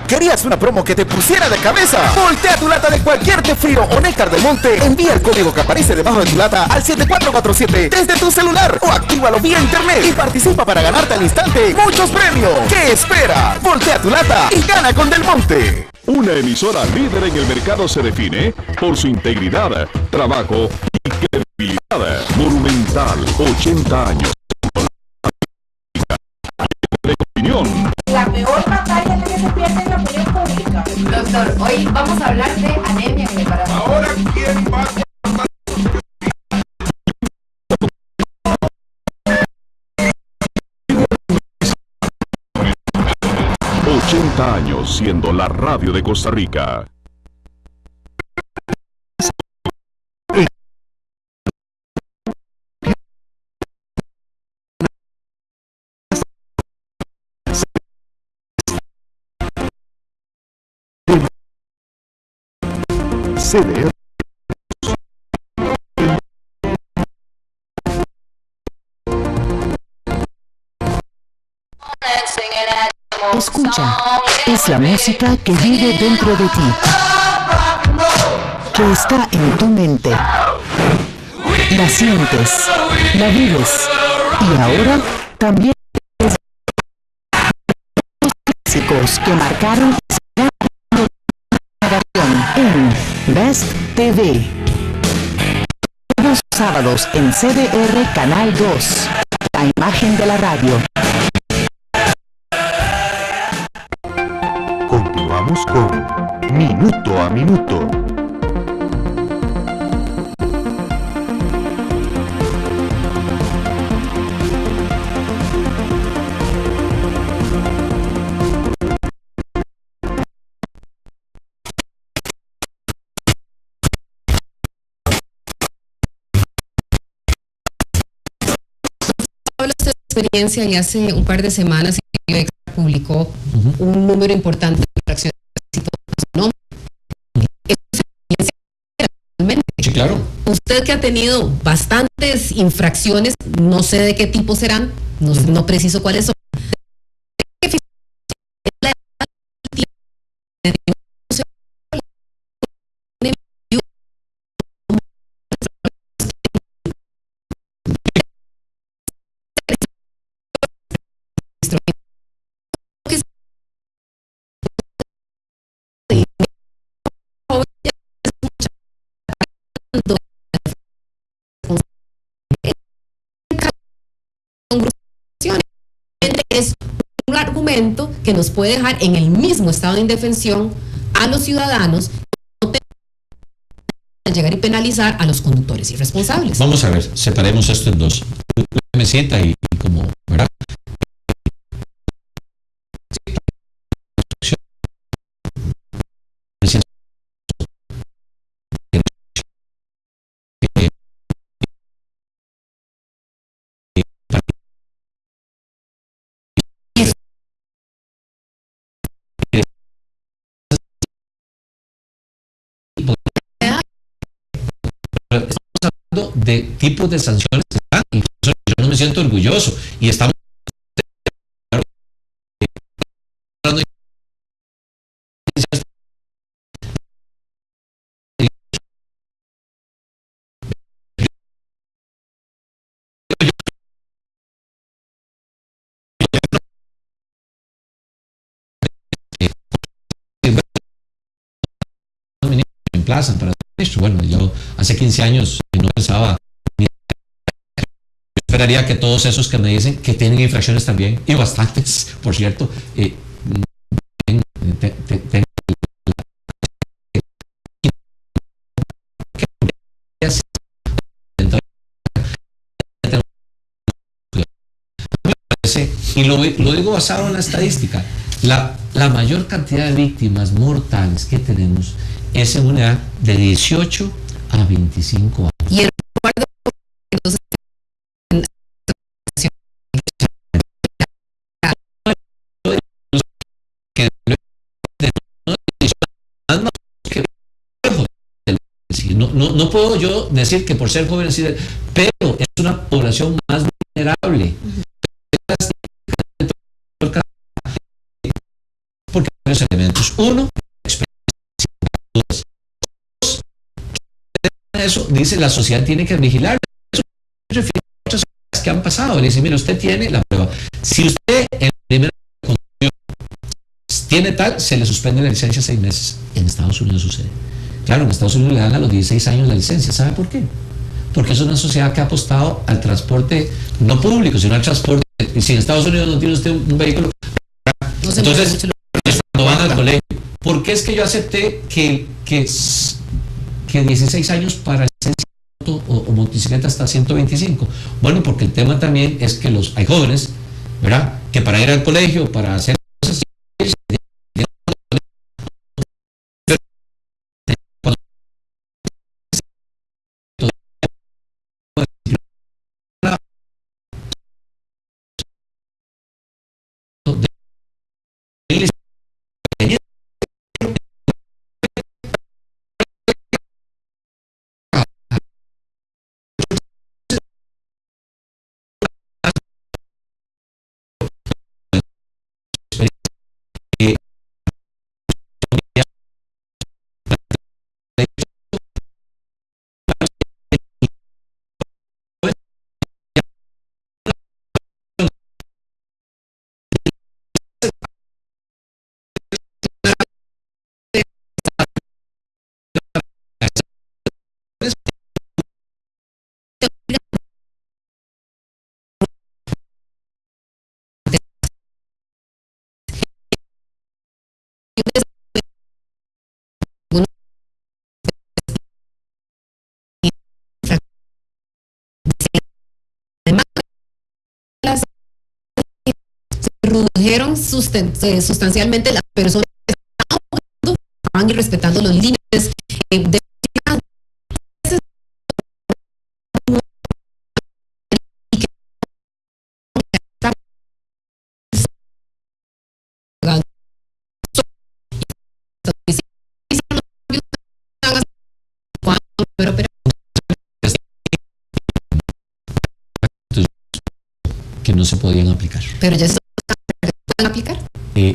¿Querías una promo que te pusiera de cabeza? Voltea tu lata de cualquier Tefiro o Néctar del Monte. Envía el código que aparece debajo de tu lata al 7447 desde tu celular o actívalo vía internet y participa para ganarte al instante muchos premios. ¿Qué espera? Voltea tu lata y gana con Del Monte. Una emisora líder en el mercado se define por su integridad, trabajo y credibilidad. Monumental, 80 años. De opinión. La peor batalla es la que se pierde en la opinión pública. Doctor, hoy vamos a hablar de anemia en el embarazo. Ahora, ¿quién va a... 80 años siendo la radio de Costa Rica. CDR. Escucha, es la música que vive dentro de ti, que está en tu mente. La sientes, la vives y ahora también los clásicos que marcaron en Best TV. Los sábados en CDR Canal 2, la imagen de la radio. Continuamos con Minuto a Minuto. Habla de experiencia y hace un par de semanas publicó un número importante de infracciones, ¿no? Sí, claro. Usted que ha tenido bastantes infracciones, no sé de qué tipo serán, no preciso cuáles son. Es un argumento que nos puede dejar en el mismo estado de indefensión a los ciudadanos que no tengan llegar y penalizar a los conductores irresponsables. Vamos a ver, separemos esto en dos. Me sienta y como, ¿verdad? De tipos de sanciones que están, y yo no me siento orgulloso y estamos me emplazan para esto. Bueno, yo hace 15 años no pensaba, yo esperaría que todos esos que me dicen que tienen infracciones también, y bastantes, por cierto, y lo digo basado en la estadística. La mayor cantidad de víctimas mortales que tenemos es en una edad de 18 a 25 años. Y el recuerdo entonces no puedo yo decir que por ser joven, pero es una población más vulnerable. varios elementos. Uno, experiencia. Dos, eso dice la sociedad tiene que vigilar. Eso refiere a otras cosas que han pasado. Le dice, mire, usted tiene la prueba. Si usted en primera tiene tal, se le suspende la licencia 6 meses. En Estados Unidos sucede. Claro, en Estados Unidos le dan a los 16 años la licencia. ¿Sabe por qué? Porque es una sociedad que ha apostado al transporte no público, sino al transporte. Y si en Estados Unidos no tiene usted un vehículo, no entonces cuando van al colegio, ¿por qué es que yo acepté que 16 años para licencia o motocicleta hasta 125? Bueno, porque el tema también es que hay jóvenes, ¿verdad?, que para ir al colegio, para hacer cosas, redujeron sustancialmente las personas que estaban y respetando los límites de que no se podían aplicar. Pero ya se pueden aplicar.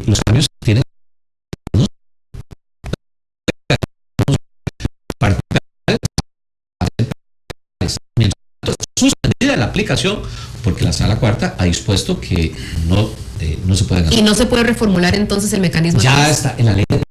Los cambios tienen suspendida la aplicación porque la Sala Cuarta ha dispuesto que no se pueden hacer. Y no se puede reformular entonces el mecanismo. Ya está en la ley de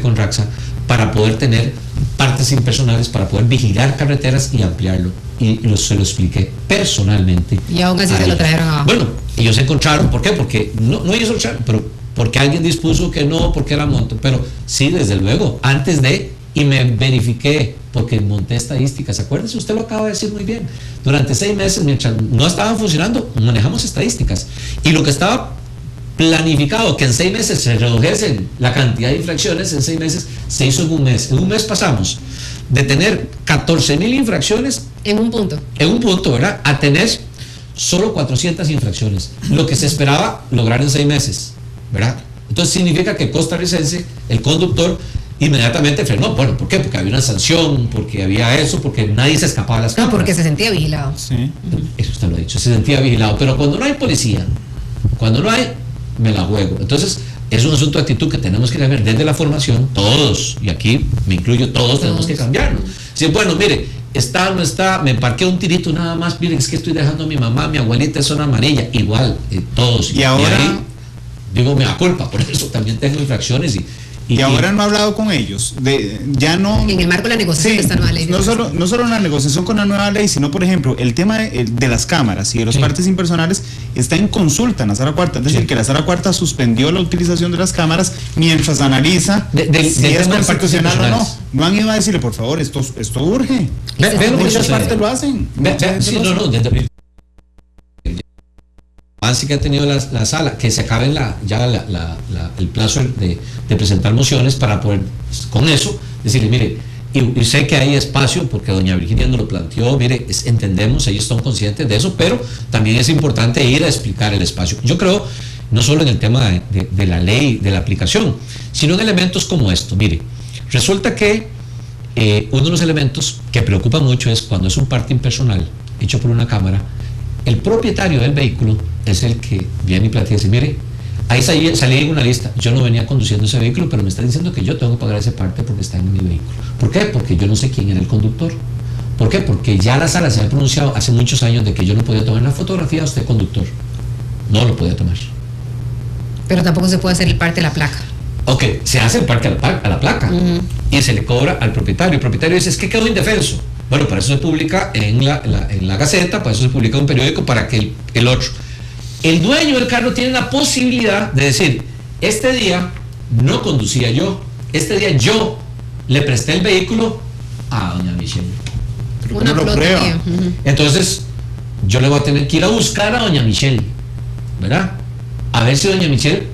con Raxa para poder tener partes impersonales, para poder vigilar carreteras y ampliarlo. Y se lo expliqué personalmente. Y aún así se lo trajeron abajo. Bueno, ellos se encontraron, ¿por qué? Porque no ellos lo echaron, pero porque alguien dispuso que no, porque era monto. Pero sí, desde luego, antes de, y me verifiqué, porque monté estadísticas. Acuérdense, usted lo acaba de decir muy bien. Durante 6 meses, mientras no estaban funcionando, manejamos estadísticas. Y lo que estaba planificado, que en 6 meses se redujese la cantidad de infracciones, en 6 meses se hizo en un mes. En un mes pasamos de tener 14,000 infracciones en un punto, ¿verdad?, a tener solo 400 infracciones, lo que se esperaba lograr en 6 meses, ¿verdad? Entonces significa que el costarricense, el conductor, inmediatamente frenó. Bueno, ¿por qué? Porque había una sanción, porque había eso, porque nadie se escapaba de las cámaras. No, porque se sentía vigilado. Sí. Eso usted lo ha dicho, se sentía vigilado. Pero cuando no hay policía, cuando no hay, me la juego. Entonces, es un asunto de actitud que tenemos que cambiar desde la formación, todos, y aquí me incluyo, todos tenemos que cambiarlo. Si, bueno, mire, está o no está, me parqué un tirito nada más, miren, es que estoy dejando a mi mamá, mi abuelita es zona amarilla, igual, todos. Y ahora, ahí, digo, me da culpa, por eso también tengo infracciones y ahora no ha hablado con ellos, ya no... En el marco de la negociación de esta nueva ley. No solo la negociación con la nueva ley, sino, por ejemplo, el tema de las cámaras y de los partes impersonales está en consulta en la Sala Cuarta. Es decir, que la Sala Cuarta suspendió la utilización de las cámaras mientras analiza si es constitucional o no. No han ido a decirle, por favor, esto urge. Muchas partes lo hacen. Avance que ha tenido la sala, que se acabe el plazo de presentar mociones para poder, con eso, decirle, mire, y sé que hay espacio, porque doña Virginia nos lo planteó, mire, entendemos, ellos están conscientes de eso, pero también es importante ir a explicar el espacio. Yo creo, no solo en el tema de la ley, de la aplicación, sino en elementos como esto. Mire, resulta que uno de los elementos que preocupa mucho es cuando es un parte impersonal hecho por una cámara, el propietario del vehículo es el que viene y plantea y dice, mire, ahí salí en una lista, yo no venía conduciendo ese vehículo, pero me está diciendo que yo tengo que pagar ese parte porque está en mi vehículo. ¿Por qué? Porque yo no sé quién era el conductor. ¿Por qué? Porque ya la sala se había pronunciado hace muchos años de que yo no podía tomar la fotografía a usted conductor. No lo podía tomar. Pero tampoco se puede hacer el parte de la placa. Ok, se hace el parte a la placa y se le cobra al propietario. El propietario dice, es que quedó indefenso. Bueno, para eso se publica en la Gaceta, para eso se publica en un periódico, para que el otro. El dueño del carro tiene la posibilidad de decir, este día no conducía yo, este día yo le presté el vehículo a doña Michelle. Pero ¿cómo lo prueba? Entonces, yo le voy a tener que ir a buscar a doña Michelle, ¿verdad? A ver si doña Michelle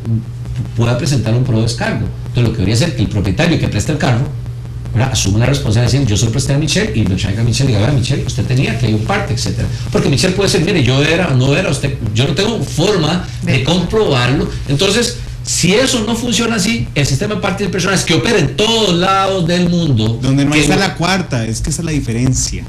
pueda presentar un pro descargo. Entonces, lo que debería ser que el propietario que presta el carro, ¿verdad?, asume la responsabilidad de decir, yo solo presté a Michelle y lo traiga a Michelle y diga, Michelle, usted tenía que hay un parte, etcétera. Porque Michelle puede decir, mire, yo era o no era, usted, yo no tengo forma de comprobarlo. Entonces, si eso no funciona así, el sistema de partes personales que opera en todos lados del mundo, donde no está la cuarta, es que esa es la diferencia.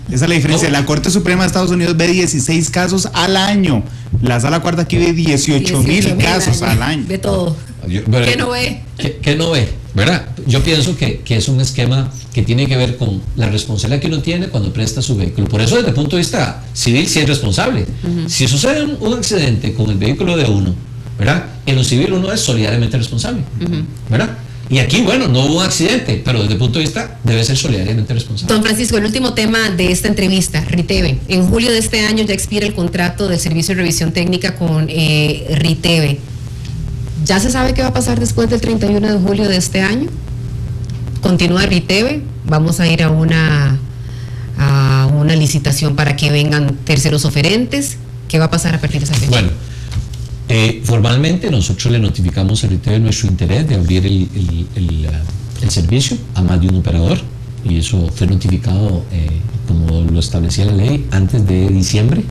Esa es la diferencia. La Corte Suprema de Estados Unidos ve 16 casos al año. La Sala Cuarta aquí ve 18,000 casos al año. Ve todo. ¿Qué no ve? ¿Qué no ve? ¿Verdad? Yo pienso que es un esquema que tiene que ver con la responsabilidad que uno tiene cuando presta su vehículo. Por eso, desde el punto de vista civil, sí es responsable. Si sucede un accidente con el vehículo de uno, ¿verdad?, en lo civil uno es solidariamente responsable, ¿verdad? Y aquí, bueno, no hubo un accidente, pero desde el punto de vista debe ser solidariamente responsable. Don Francisco, el último tema de esta entrevista, Riteve. En julio de este año ya expira el contrato del servicio de revisión técnica con Riteve. ¿Ya se sabe qué va a pasar después del 31 de julio de este año? Continúa Riteve, vamos a ir a una licitación para que vengan terceros oferentes. ¿Qué va a pasar a partir de esa fecha? Bueno, formalmente nosotros le notificamos a Riteve nuestro interés de abrir el servicio a más de un operador, y eso fue notificado como lo establecía la ley antes de diciembre.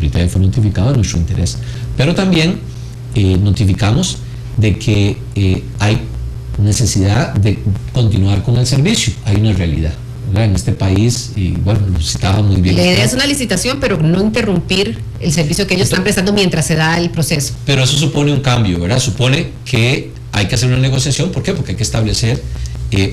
Riteve fue notificado de nuestro interés, pero también notificamos de que hay necesidad de continuar con el servicio. Hay una realidad, ¿verdad?, en este país, y bueno, lo citaba muy bien. La idea es una licitación, pero no interrumpir el servicio que ellos están prestando mientras se da el proceso. Pero eso supone un cambio, ¿verdad? Supone que hay que hacer una negociación. ¿Por qué? Porque hay que establecer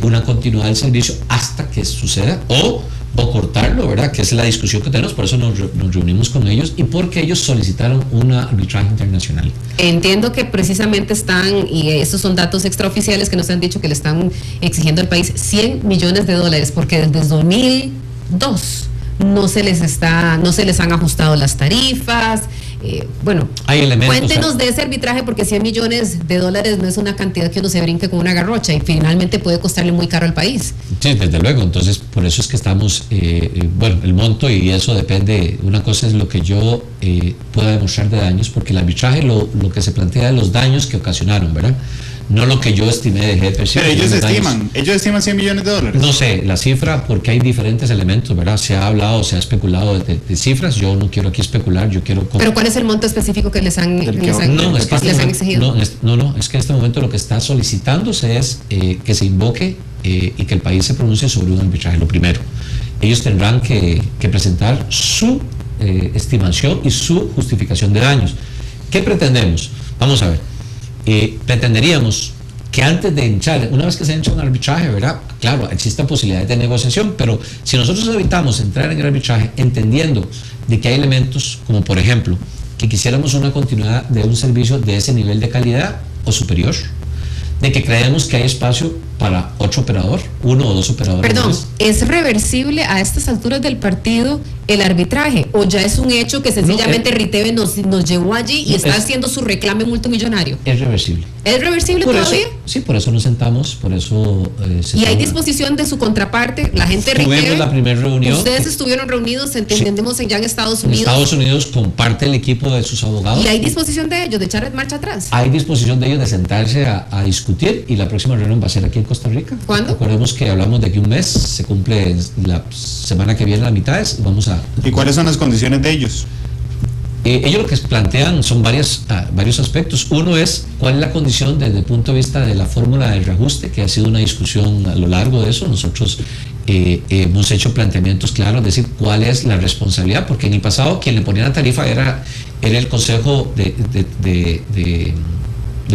una continuidad del servicio hasta que suceda, o cortarlo, ¿verdad?, que es la discusión que tenemos. Por eso nos reunimos con ellos y porque ellos solicitaron una arbitraje internacional. Entiendo que precisamente están, y estos son datos extraoficiales que nos han dicho, que le están exigiendo al país $100 millones, porque desde 2002 no se les han ajustado las tarifas. Bueno, hay elementos, cuéntenos de ese arbitraje, porque $100 millones no es una cantidad que uno se brinque con una garrocha y finalmente puede costarle muy caro al país. Sí, desde luego. Entonces, por eso es que estamos, bueno, el monto, y eso depende. Una cosa es lo que yo pueda demostrar de daños, porque el arbitraje lo que se plantea es los daños que ocasionaron, ¿verdad? no lo que yo estimé de GPC. Pero ellos estiman $100 millones. No sé la cifra porque hay diferentes elementos, ¿verdad? Se ha hablado, se ha especulado de cifras. Yo no quiero aquí especular, yo quiero... ¿Pero cuál es el monto específico que les han exigido? Es que en este momento lo que está solicitándose es que se invoque y que el país se pronuncie sobre un arbitraje. Lo primero, ellos tendrán que presentar su estimación y su justificación de daños. ¿Qué pretendemos? Vamos a ver, pretenderíamos que antes de hinchar, una vez que se hincha un arbitraje, ¿verdad? Claro, existen posibilidades de negociación, pero si nosotros evitamos entrar en el arbitraje entendiendo de que hay elementos como por ejemplo que quisiéramos una continuidad de un servicio de ese nivel de calidad o superior, de que creemos que hay espacio para otro operador, uno o dos operadores. Perdón, ¿es reversible a estas alturas del partido el arbitraje o ya es un hecho que sencillamente Riteve nos llevó allí y está haciendo su reclame multimillonario? Es reversible. ¿Es reversible todavía? Sí, por eso nos sentamos, por eso... ¿Y hay disposición de su contraparte, la gente Riteve? Tuvimos la primera reunión. Ustedes estuvieron reunidos, entendemos, ya en Estados Unidos. En Estados Unidos con parte del equipo de sus abogados. ¿Y hay disposición de ellos de echar marcha atrás? Hay disposición de ellos de sentarse a discutir y la próxima reunión va a ser aquí en Costa Rica. ¿Cuándo? Recordemos que hablamos de que un mes, se cumple la semana que viene la mitad, y vamos a... ¿Y cuáles son las condiciones de ellos? Ellos lo que plantean son varios aspectos. Uno es cuál es la condición desde el punto de vista de la fórmula de reajuste, que ha sido una discusión a lo largo de eso. Nosotros hemos hecho planteamientos claros, es decir, cuál es la responsabilidad, porque en el pasado quien le ponía la tarifa era el Consejo de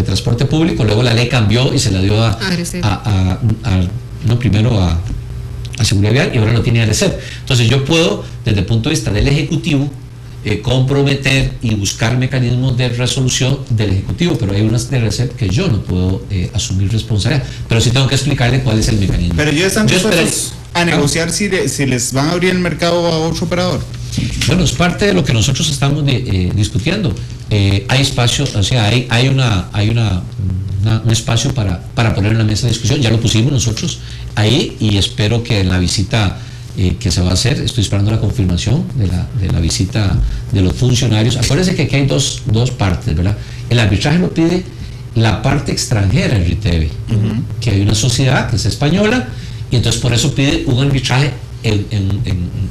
Transporte Público, luego la ley cambió y se la dio primero a Seguridad Vial y ahora lo tiene ARECEP. Entonces yo puedo, desde el punto de vista del Ejecutivo, comprometer y buscar mecanismos de resolución del Ejecutivo, pero hay unas de ARECEP que yo no puedo asumir responsabilidad, pero sí tengo que explicarle cuál es el mecanismo. Pero ellos están dispuestos a negociar si les van a abrir el mercado a otro operador. Bueno, es parte de lo que nosotros estamos discutiendo. Hay espacio, o sea, hay un espacio para poner en la mesa de discusión. Ya lo pusimos nosotros ahí y espero que en la visita que se va a hacer, estoy esperando la confirmación de la visita de los funcionarios. Acuérdense que aquí hay dos partes, ¿verdad? El arbitraje lo pide la parte extranjera en Riteve, que hay una sociedad que es española y entonces por eso pide un arbitraje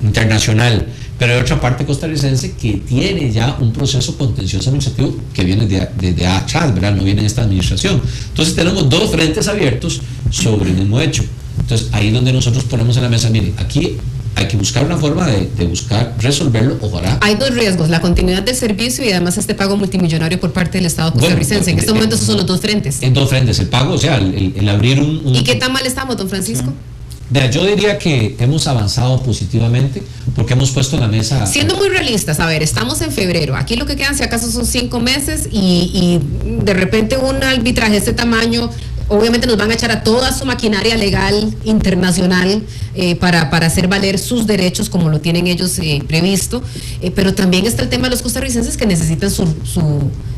internacional. Pero hay otra parte costarricense que tiene ya un proceso contencioso administrativo que viene de atrás, ¿verdad? No viene de esta administración. Entonces tenemos dos frentes abiertos sobre el mismo hecho. Entonces ahí es donde nosotros ponemos en la mesa, miren, aquí hay que buscar una forma de buscar resolverlo, ojalá. Hay dos riesgos, la continuidad del servicio y además este pago multimillonario por parte del Estado costarricense. En este momento esos son los dos frentes. En dos frentes, el pago, o sea, el abrir un... ¿Y qué tan mal estamos, don Francisco? Yo diría que hemos avanzado positivamente porque hemos puesto en la mesa... Siendo muy realistas, a ver, estamos en febrero, aquí lo que quedan si acaso son 5 meses y de repente un arbitraje de este tamaño, obviamente nos van a echar a toda su maquinaria legal internacional para hacer valer sus derechos como lo tienen ellos previsto, pero también está el tema de los costarricenses que necesitan su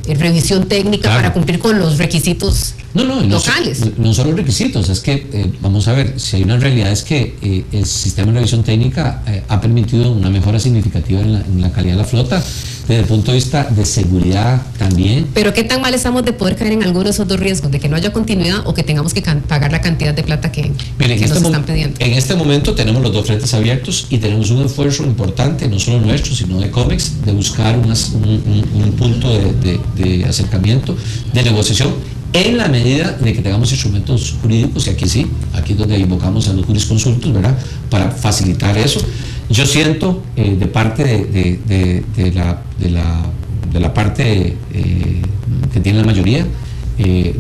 revisión técnica para cumplir con los requisitos locales. No son los requisitos, es que vamos a ver, si hay una realidad es que el sistema de revisión técnica ha permitido una mejora significativa en la calidad de la flota, desde el punto de vista de seguridad también. Pero qué tan mal estamos de poder caer en alguno de esos dos riesgos, de que no haya continuidad o que tengamos que pagar la cantidad de plata que nos están pidiendo. En este momento tenemos los dos frentes abiertos y tenemos un esfuerzo importante, no solo nuestro, sino de COMEX, de buscar un punto de acercamiento, de negociación, en la medida de que tengamos instrumentos jurídicos, y aquí sí, aquí es donde invocamos a los jurisconsultos, ¿verdad?, para facilitar eso. Yo siento de parte de la parte que tiene la mayoría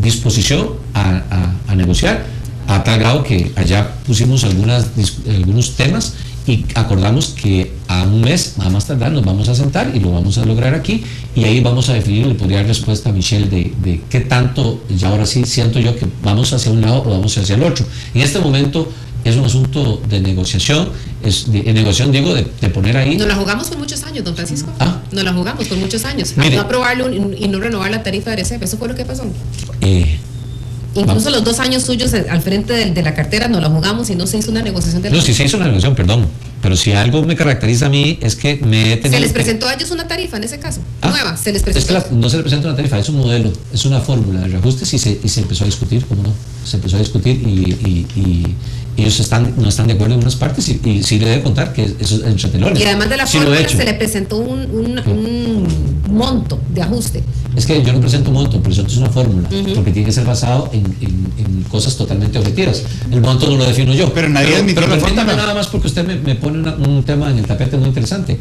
disposición a negociar, a tal grado que allá pusimos algunos temas y acordamos que a un mes, a más tardar, nos vamos a sentar y lo vamos a lograr aquí y ahí vamos a definir, le podría dar respuesta a Michelle de qué tanto, y ahora sí siento yo que vamos hacia un lado o vamos hacia el otro. En este momento es un asunto de negociación, digo, de poner ahí. Nos la jugamos por muchos años, don Francisco. Nos la jugamos por muchos años. Mire, no aprobarlo y no renovar la tarifa de ARECEP, eso fue lo que pasó. Incluso los 2 años suyos al frente de la cartera nos la jugamos y no se hizo una negociación de la... No, sí se hizo una negociación, perdón. Pero si algo me caracteriza a mí es que me he tenido... ¿Se les presentó a ellos una tarifa en ese caso? Nueva, se les presentó. Es que no se les presenta una tarifa, es un modelo, es una fórmula de reajustes y se empezó a discutir, ¿cómo no? Se empezó a discutir y ellos no están de acuerdo en unas partes y sí le debo contar que eso es entre telones. Y además de la fórmula se le presentó un monto de ajuste. Es que yo no presento monto, presento una fórmula, porque tiene que ser basado en cosas totalmente objetivas. El monto no lo defino yo. Pero nadie admitió la permítame fórmula. nada más porque usted me pone un tema en el tapete muy interesante.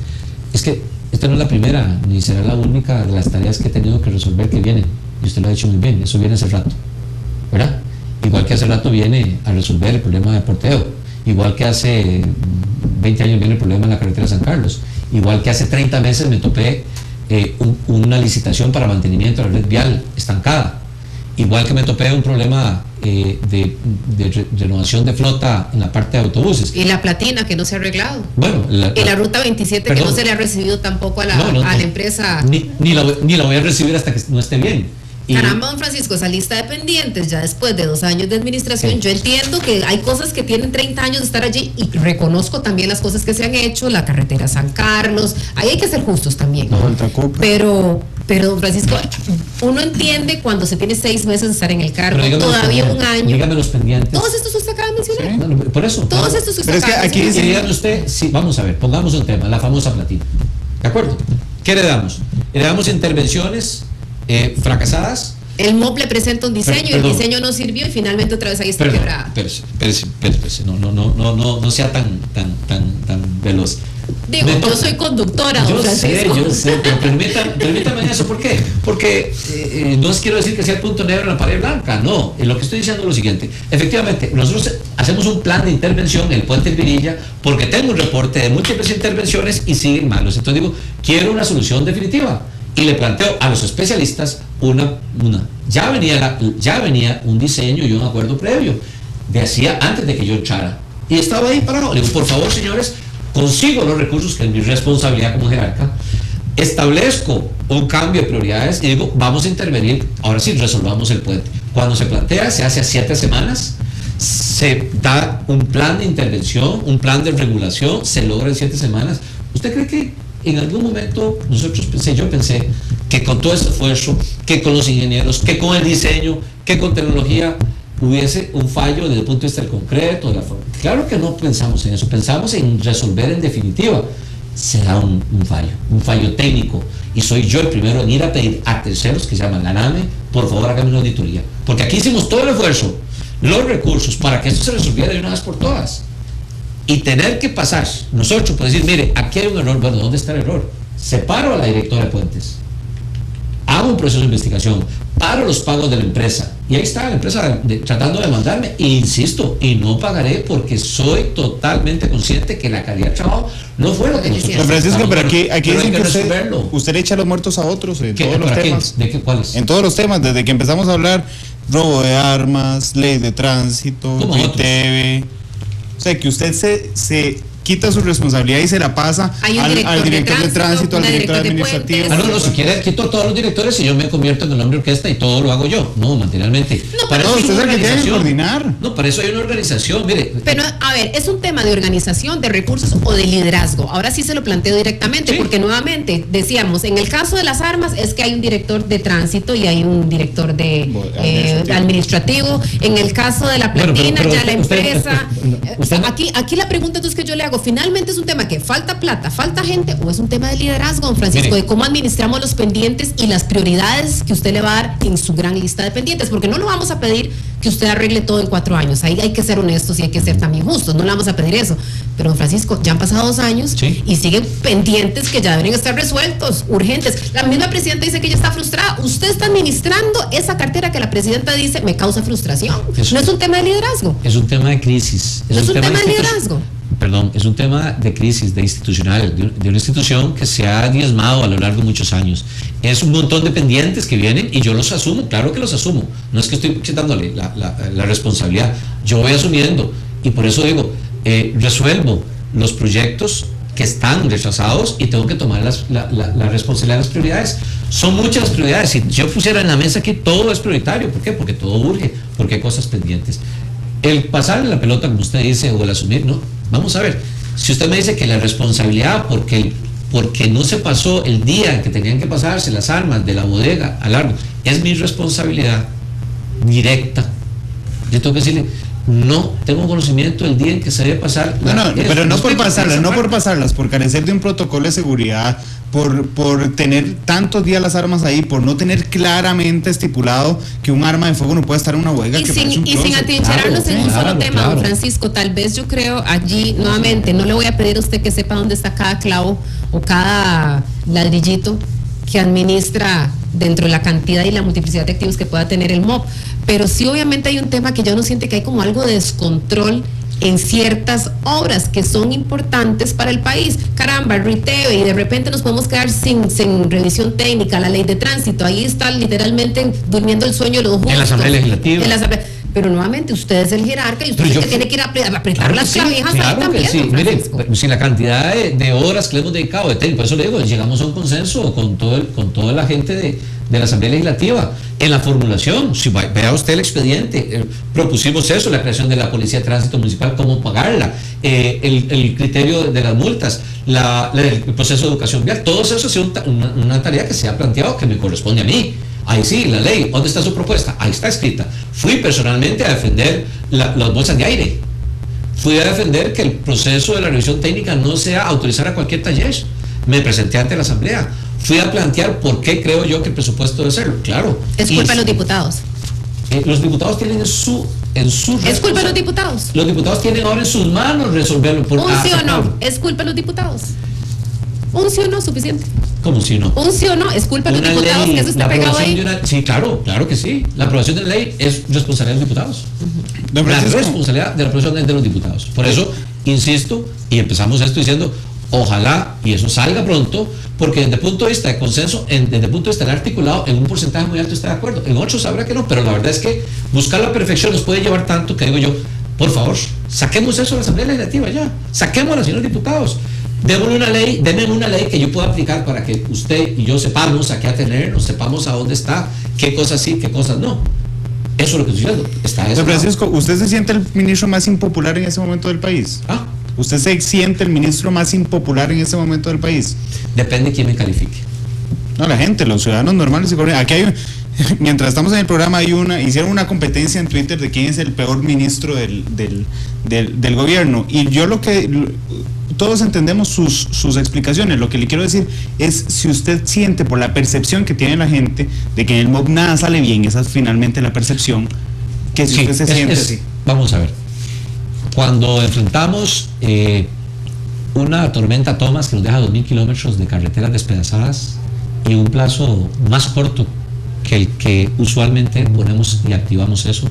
Es que esta no es la primera, ni será la única de las tareas que he tenido que resolver que vienen. Y usted lo ha dicho muy bien, eso viene hace rato, ¿verdad? Igual que hace rato viene a resolver el problema de porteo, igual que hace 20 años viene el problema en la carretera de San Carlos, igual que hace 30 meses me topé una licitación para mantenimiento de la red vial estancada, igual que me topé un problema de renovación de flota en la parte de autobuses. Y la platina que no se ha arreglado. Bueno, y la ruta 27 que no se le ha recibido tampoco a la empresa. Ni la voy a recibir hasta que no esté bien. Caramba, don Francisco, esa lista de pendientes ya después de 2 años de administración, sí. Yo entiendo que hay cosas que tienen 30 años de estar allí y reconozco también las cosas que se han hecho, la carretera San Carlos, ahí hay que ser justos también. No, pero don Francisco, uno entiende cuando se tiene 6 meses de estar en el cargo, todavía 1 año. Dígame los pendientes. Todos estos usted acaba de mencionar. Sí. Bueno, por eso. Todos estos usted acaba de mencionar. Y dígame usted, sí, vamos a ver, pongamos un tema, la famosa platina. ¿De acuerdo? ¿Qué heredamos? Heredamos intervenciones fracasadas. El MOP le presenta un diseño y el diseño no sirvió y finalmente otra vez ahí está quebrada. Espérese, no sea tan veloz. Digo, yo soy conductora, don Francisco. Yo sé, pero permítame eso, ¿por qué? Porque no quiero decir que sea el punto negro en la pared blanca, no, lo que estoy diciendo es lo siguiente, efectivamente, nosotros hacemos un plan de intervención en el puente Virilla porque tengo un reporte de múltiples intervenciones y siguen malos, entonces digo, quiero una solución definitiva. Y le planteo a los especialistas ya venía un diseño y un acuerdo previo antes de que yo entrara y estaba ahí parado. Le digo, por favor, señores, consigo los recursos que es mi responsabilidad como jerarca, establezco un cambio de prioridades y digo, vamos a intervenir, ahora sí resolvamos el puente. Cuando se plantea, se hace a 7 semanas, se da un plan de intervención, un plan de regulación, se logra en 7 semanas. ¿Usted cree que en algún momento yo pensé que con todo este esfuerzo, que con los ingenieros, que con el diseño, que con tecnología hubiese un fallo desde el punto de vista del concreto, de la forma? Claro que no pensamos en eso, pensamos en resolver en definitiva. Será un fallo técnico, y soy yo el primero en ir a pedir a terceros que se llaman la NAME, por favor háganme una auditoría, porque aquí hicimos todo el esfuerzo, los recursos para que esto se resolviera de una vez por todas. Y tener que pasar nosotros por decir, mire, aquí hay un error, bueno, ¿dónde está el error? Separo a la directora de puentes, hago un proceso de investigación, paro los pagos de la empresa, y ahí está la empresa tratando de demandarme, e insisto, y no pagaré porque soy totalmente consciente que la calidad de trabajo no fue lo que nosotros... Don Francisco, pero aquí dicen que resolverlo. usted le echa los muertos a otros en todos los temas. ¿De qué cuáles? En todos los temas, desde que empezamos a hablar, robo de armas, ley de tránsito, ITV... O sea, que usted se quita su responsabilidad y se la pasa al director de tránsito, al director administrativo. No, si quiere, quito todos los directores y yo me convierto en el hombre orquesta y todo lo hago yo. No, materialmente. Usted es el que tiene que coordinar. No, para eso hay una organización, mire. Pero, a ver, es un tema de organización, de recursos o de liderazgo. Ahora sí se lo planteo directamente, porque nuevamente, decíamos, en el caso de las armas es que hay un director de tránsito y hay un director de administrativo. En el caso de la platina, pero la empresa... Aquí la pregunta entonces que yo le hago, finalmente es un tema que falta plata, falta gente, o es un tema de liderazgo, don Francisco, de cómo administramos los pendientes y las prioridades que usted le va a dar en su gran lista de pendientes, porque no le vamos a pedir que usted arregle todo en 4 años, ahí hay que ser honestos y hay que ser también justos, no le vamos a pedir eso, pero don Francisco, ya han pasado 2 años y siguen pendientes que ya deben estar resueltos, urgentes. La misma presidenta dice que ella está frustrada, usted está administrando esa cartera que la presidenta dice me causa frustración, no es un tema de liderazgo. Es un tema de crisis. No es un tema de liderazgo. Perdón, es un tema de crisis, de institucional, de una institución que se ha diezmado a lo largo de muchos años. Es un montón de pendientes que vienen y yo los asumo, claro que los asumo. No es que estoy quitándole la responsabilidad, yo voy asumiendo y por eso digo, resuelvo los proyectos que están retrasados y tengo que tomar la responsabilidad de las prioridades. Son muchas las prioridades. Si yo pusiera en la mesa aquí, todo es prioritario. ¿Por qué? Porque todo urge, porque hay cosas pendientes. El pasarle la pelota, como usted dice, o el asumir, no. Vamos a ver, si usted me dice que la responsabilidad, porque no se pasó el día en que tenían que pasarse las armas de la bodega al árbol, es mi responsabilidad directa. Yo tengo que decirle, no tengo conocimiento del día en que se debe pasar. Pero no por pasarlas, por carecer de un protocolo de seguridad, por tener tantos días las armas ahí, por no tener claramente estipulado que un arma de fuego no puede estar en una bodega. Y sin atrincherarnos en un solo tema, don Francisco, tal vez yo creo allí, nuevamente, no le voy a pedir a usted que sepa dónde está cada clavo o cada ladrillito que administra dentro de la cantidad y la multiplicidad de activos que pueda tener el MOP, pero sí obviamente hay un tema que yo no siento que hay como algo de descontrol en ciertas obras que son importantes para el país. Caramba, el RITEVE, y de repente nos podemos quedar sin revisión técnica, la ley de tránsito, ahí está literalmente durmiendo el sueño de los justos. En la Asamblea Legislativa. Pero nuevamente usted es el jerarca y usted es el que tiene que ir a apretar las clavijas ahí también. Sí. Mire, si la cantidad de horas que le hemos dedicado de técnico, por eso le digo, llegamos a un consenso con toda la gente de la Asamblea Legislativa en la formulación. Si vea usted el expediente, propusimos eso, la creación de la Policía de Tránsito Municipal, cómo pagarla, el criterio de las multas, el proceso de educación vial, todo eso ha sido una tarea que se ha planteado que me corresponde a mí. Ahí sí, la ley, ¿dónde está su propuesta? Ahí está escrita. Fui personalmente a defender las bolsas de aire. Fui a defender que el proceso de la revisión técnica no sea autorizar a cualquier taller. Me presenté ante la Asamblea. Fui a plantear por qué creo yo que el presupuesto debe serlo. Claro. Es culpa de los diputados. Los diputados tienen ¿Es culpa de los diputados? Los diputados tienen ahora en sus manos resolverlo. ¿Un sí o no? ¿Es culpa de los diputados? ¿Un sí o no suficiente? ¿Cómo si no? ¿Un sí o no? ¿Es culpa de los diputados que eso está pegado ahí? Sí, claro que sí. La aprobación de la ley es responsabilidad de los diputados. La responsabilidad de la aprobación de los diputados. Por eso, insisto, y empezamos esto diciendo, ojalá y eso salga pronto, porque desde el punto de vista de consenso, desde el punto de vista del articulado, en un porcentaje muy alto está de acuerdo. En otros sabrá que no, pero la verdad es que buscar la perfección nos puede llevar tanto que digo yo, por favor, saquemos eso de la Asamblea Legislativa ya. Saquémosla, señores diputados. Denme una ley que yo pueda aplicar para que usted y yo sepamos a qué atenernos, sepamos a dónde está, qué cosas sí, qué cosas no. Eso es lo que estoy diciendo. Don Francisco, ¿usted se siente el ministro más impopular en ese momento del país? ¿Usted se siente el ministro más impopular en ese momento del país? Depende de quién me califique. No, la gente, los ciudadanos normales. Aquí hay, mientras estamos en el programa, hicieron una competencia en Twitter de quién es el peor ministro del gobierno. Y yo todos entendemos sus explicaciones. Lo que le quiero decir es, si usted siente por la percepción que tiene la gente de que en el MOB nada sale bien, esa es finalmente la percepción, que si usted se siente así. Vamos a ver. Cuando enfrentamos una tormenta Thomas que nos deja 2.000 kilómetros de carreteras despedazadas y un plazo más corto que el que usualmente ponemos y activamos eso,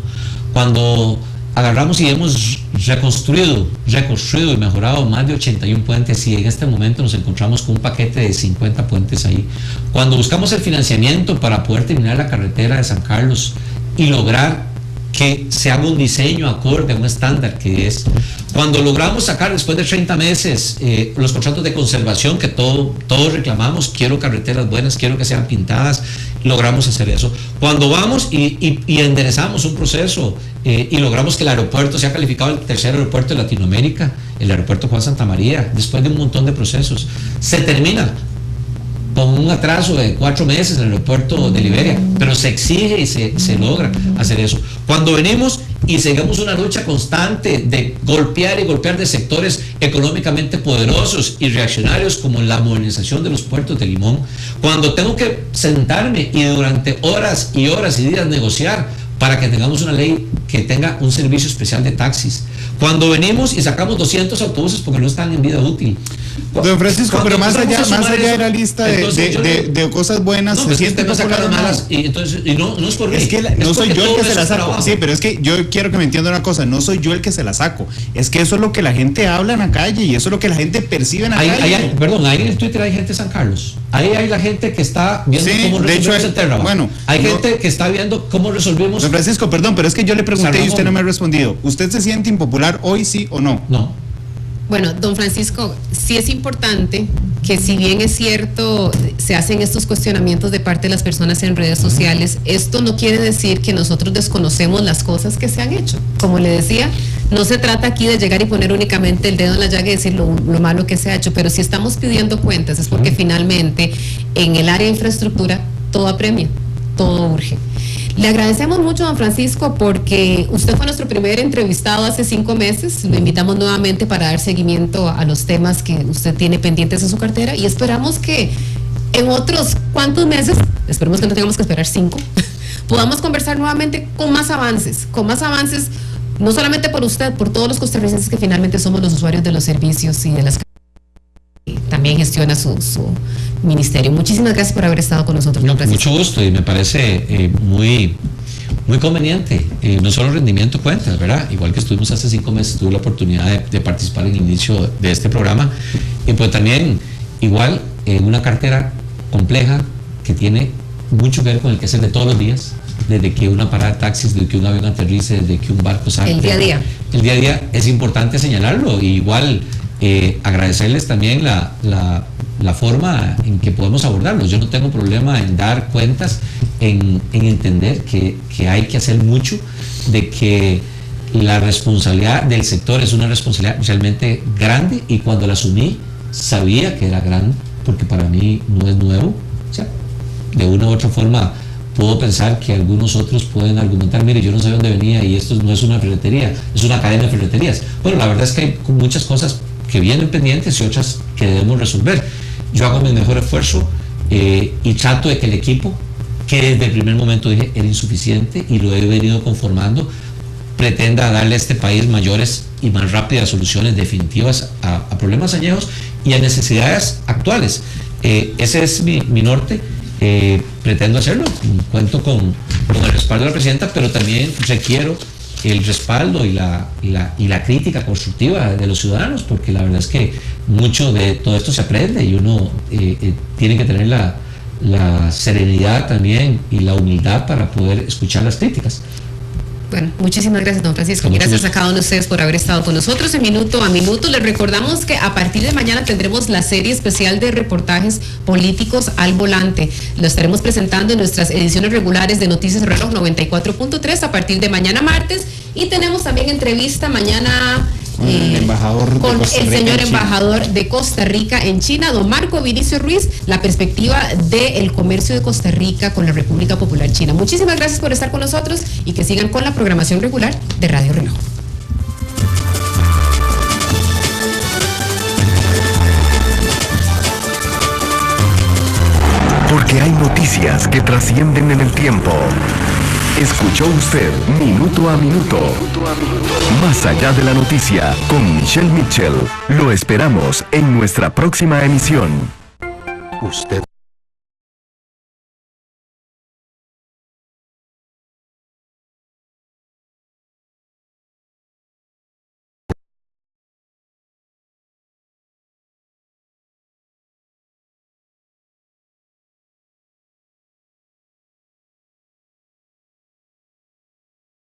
cuando agarramos y hemos reconstruido y mejorado más de 81 puentes y en este momento nos encontramos con un paquete de 50 puentes ahí, cuando buscamos el financiamiento para poder terminar la carretera de San Carlos y lograr que se haga un diseño acorde a un estándar que es, cuando logramos sacar después de 30 meses los contratos de conservación que todos reclamamos, quiero carreteras buenas, quiero que sean pintadas, logramos hacer eso. Cuando vamos y enderezamos un proceso y logramos que el aeropuerto sea calificado el tercer aeropuerto de Latinoamérica, el aeropuerto Juan Santa María, después de un montón de procesos, se termina con un atraso de 4 meses en el aeropuerto de Liberia, pero se exige y se logra hacer eso. Cuando venimos y seguimos una lucha constante de golpear de sectores económicamente poderosos y reaccionarios como la modernización de los puertos de Limón, cuando tengo que sentarme y durante horas y horas y días negociar para que tengamos una ley que tenga un servicio especial de taxis, cuando venimos y sacamos 200 autobuses porque no están en vida útil. Don Francisco, pero más allá de la lista de cosas buenas, se siente no sacar las malas y no es por mí. Es que no soy yo el que se las saco. Sí, pero es que yo quiero que me entienda una cosa, no soy yo el que se las saco. Es que eso es lo que la gente habla en la calle y eso es lo que la gente percibe en la calle. Ahí en el Twitter hay gente de San Carlos. Ahí hay la gente que está viendo cómo resolvemos el tema. Bueno, hay gente que está viendo cómo resolvemos. Don Francisco, perdón, pero es que yo le pregunté y usted no me ha respondido. ¿Usted se siente impopular hoy, sí o no? No. Bueno, don Francisco, sí es importante que, si bien es cierto, se hacen estos cuestionamientos de parte de las personas en redes sociales, esto no quiere decir que nosotros desconocemos las cosas que se han hecho. Como le decía, no se trata aquí de llegar y poner únicamente el dedo en la llaga y decir lo malo que se ha hecho, pero si estamos pidiendo cuentas es porque finalmente en el área de infraestructura todo apremia, todo urge. Le agradecemos mucho, don Francisco, porque usted fue nuestro primer entrevistado hace 5 meses. Lo invitamos nuevamente para dar seguimiento a los temas que usted tiene pendientes en su cartera y esperamos que en otros cuantos meses, esperemos que no tengamos que esperar 5, podamos conversar nuevamente con más avances, no solamente por usted, por todos los costarricenses que finalmente somos los usuarios de los servicios y de las que también gestiona su ministerio. Muchísimas gracias por haber estado con nosotros. No, con mucho gusto, y me parece muy conveniente. No solo rendimiento cuentas, ¿verdad? Igual que estuvimos hace 5 meses, tuve la oportunidad de participar en el inicio de este programa, y pues también igual en una cartera compleja que tiene mucho que ver con el quehacer de todos los días, desde que una parada de taxis, desde que un avión aterrice, desde que un barco salga. El día a día. El día a día es importante señalarlo, y igual agradecerles también la forma en que podemos abordarlo. Yo no tengo problema en dar cuentas, en entender que hay que hacer mucho, de que la responsabilidad del sector es una responsabilidad realmente grande, y cuando la asumí sabía que era grande, porque para mí no es nuevo. O sea, de una u otra forma puedo pensar que algunos otros pueden argumentar, mire, yo no sé dónde venía y esto no es una ferretería, es una cadena de ferreterías. Bueno, la verdad es que hay muchas cosas que vienen pendientes y otras que debemos resolver. Yo hago mi mejor esfuerzo y trato de que el equipo, que desde el primer momento dije era insuficiente y lo he venido conformando, pretenda darle a este país mayores y más rápidas soluciones definitivas a problemas añejos y a necesidades actuales. Ese es mi norte. Pretendo hacerlo, cuento con el respaldo de la presidenta, pero también requiero el respaldo y la crítica constructiva de los ciudadanos, porque la verdad es que mucho de todo esto se aprende y uno tiene que tener la serenidad también y la humildad para poder escuchar las críticas. Bueno, muchísimas gracias, don Francisco. Gracias a cada uno de ustedes por haber estado con nosotros en Minuto a Minuto. Les recordamos que a partir de mañana tendremos la serie especial de reportajes políticos al volante. Lo estaremos presentando en nuestras ediciones regulares de Noticias Reloj 94.3 a partir de mañana martes. Y tenemos también entrevista mañana con el señor embajador de Costa Rica en China, don Marco Vinicio Ruiz, la perspectiva del comercio de Costa Rica con la República Popular China. Muchísimas gracias por estar con nosotros y que sigan con la programación regular de Radio Reloj. Porque hay noticias que trascienden en el tiempo. Escuchó usted Minuto a Minuto. Más allá de la noticia, con Michelle Mitchell. Lo esperamos en nuestra próxima emisión. Usted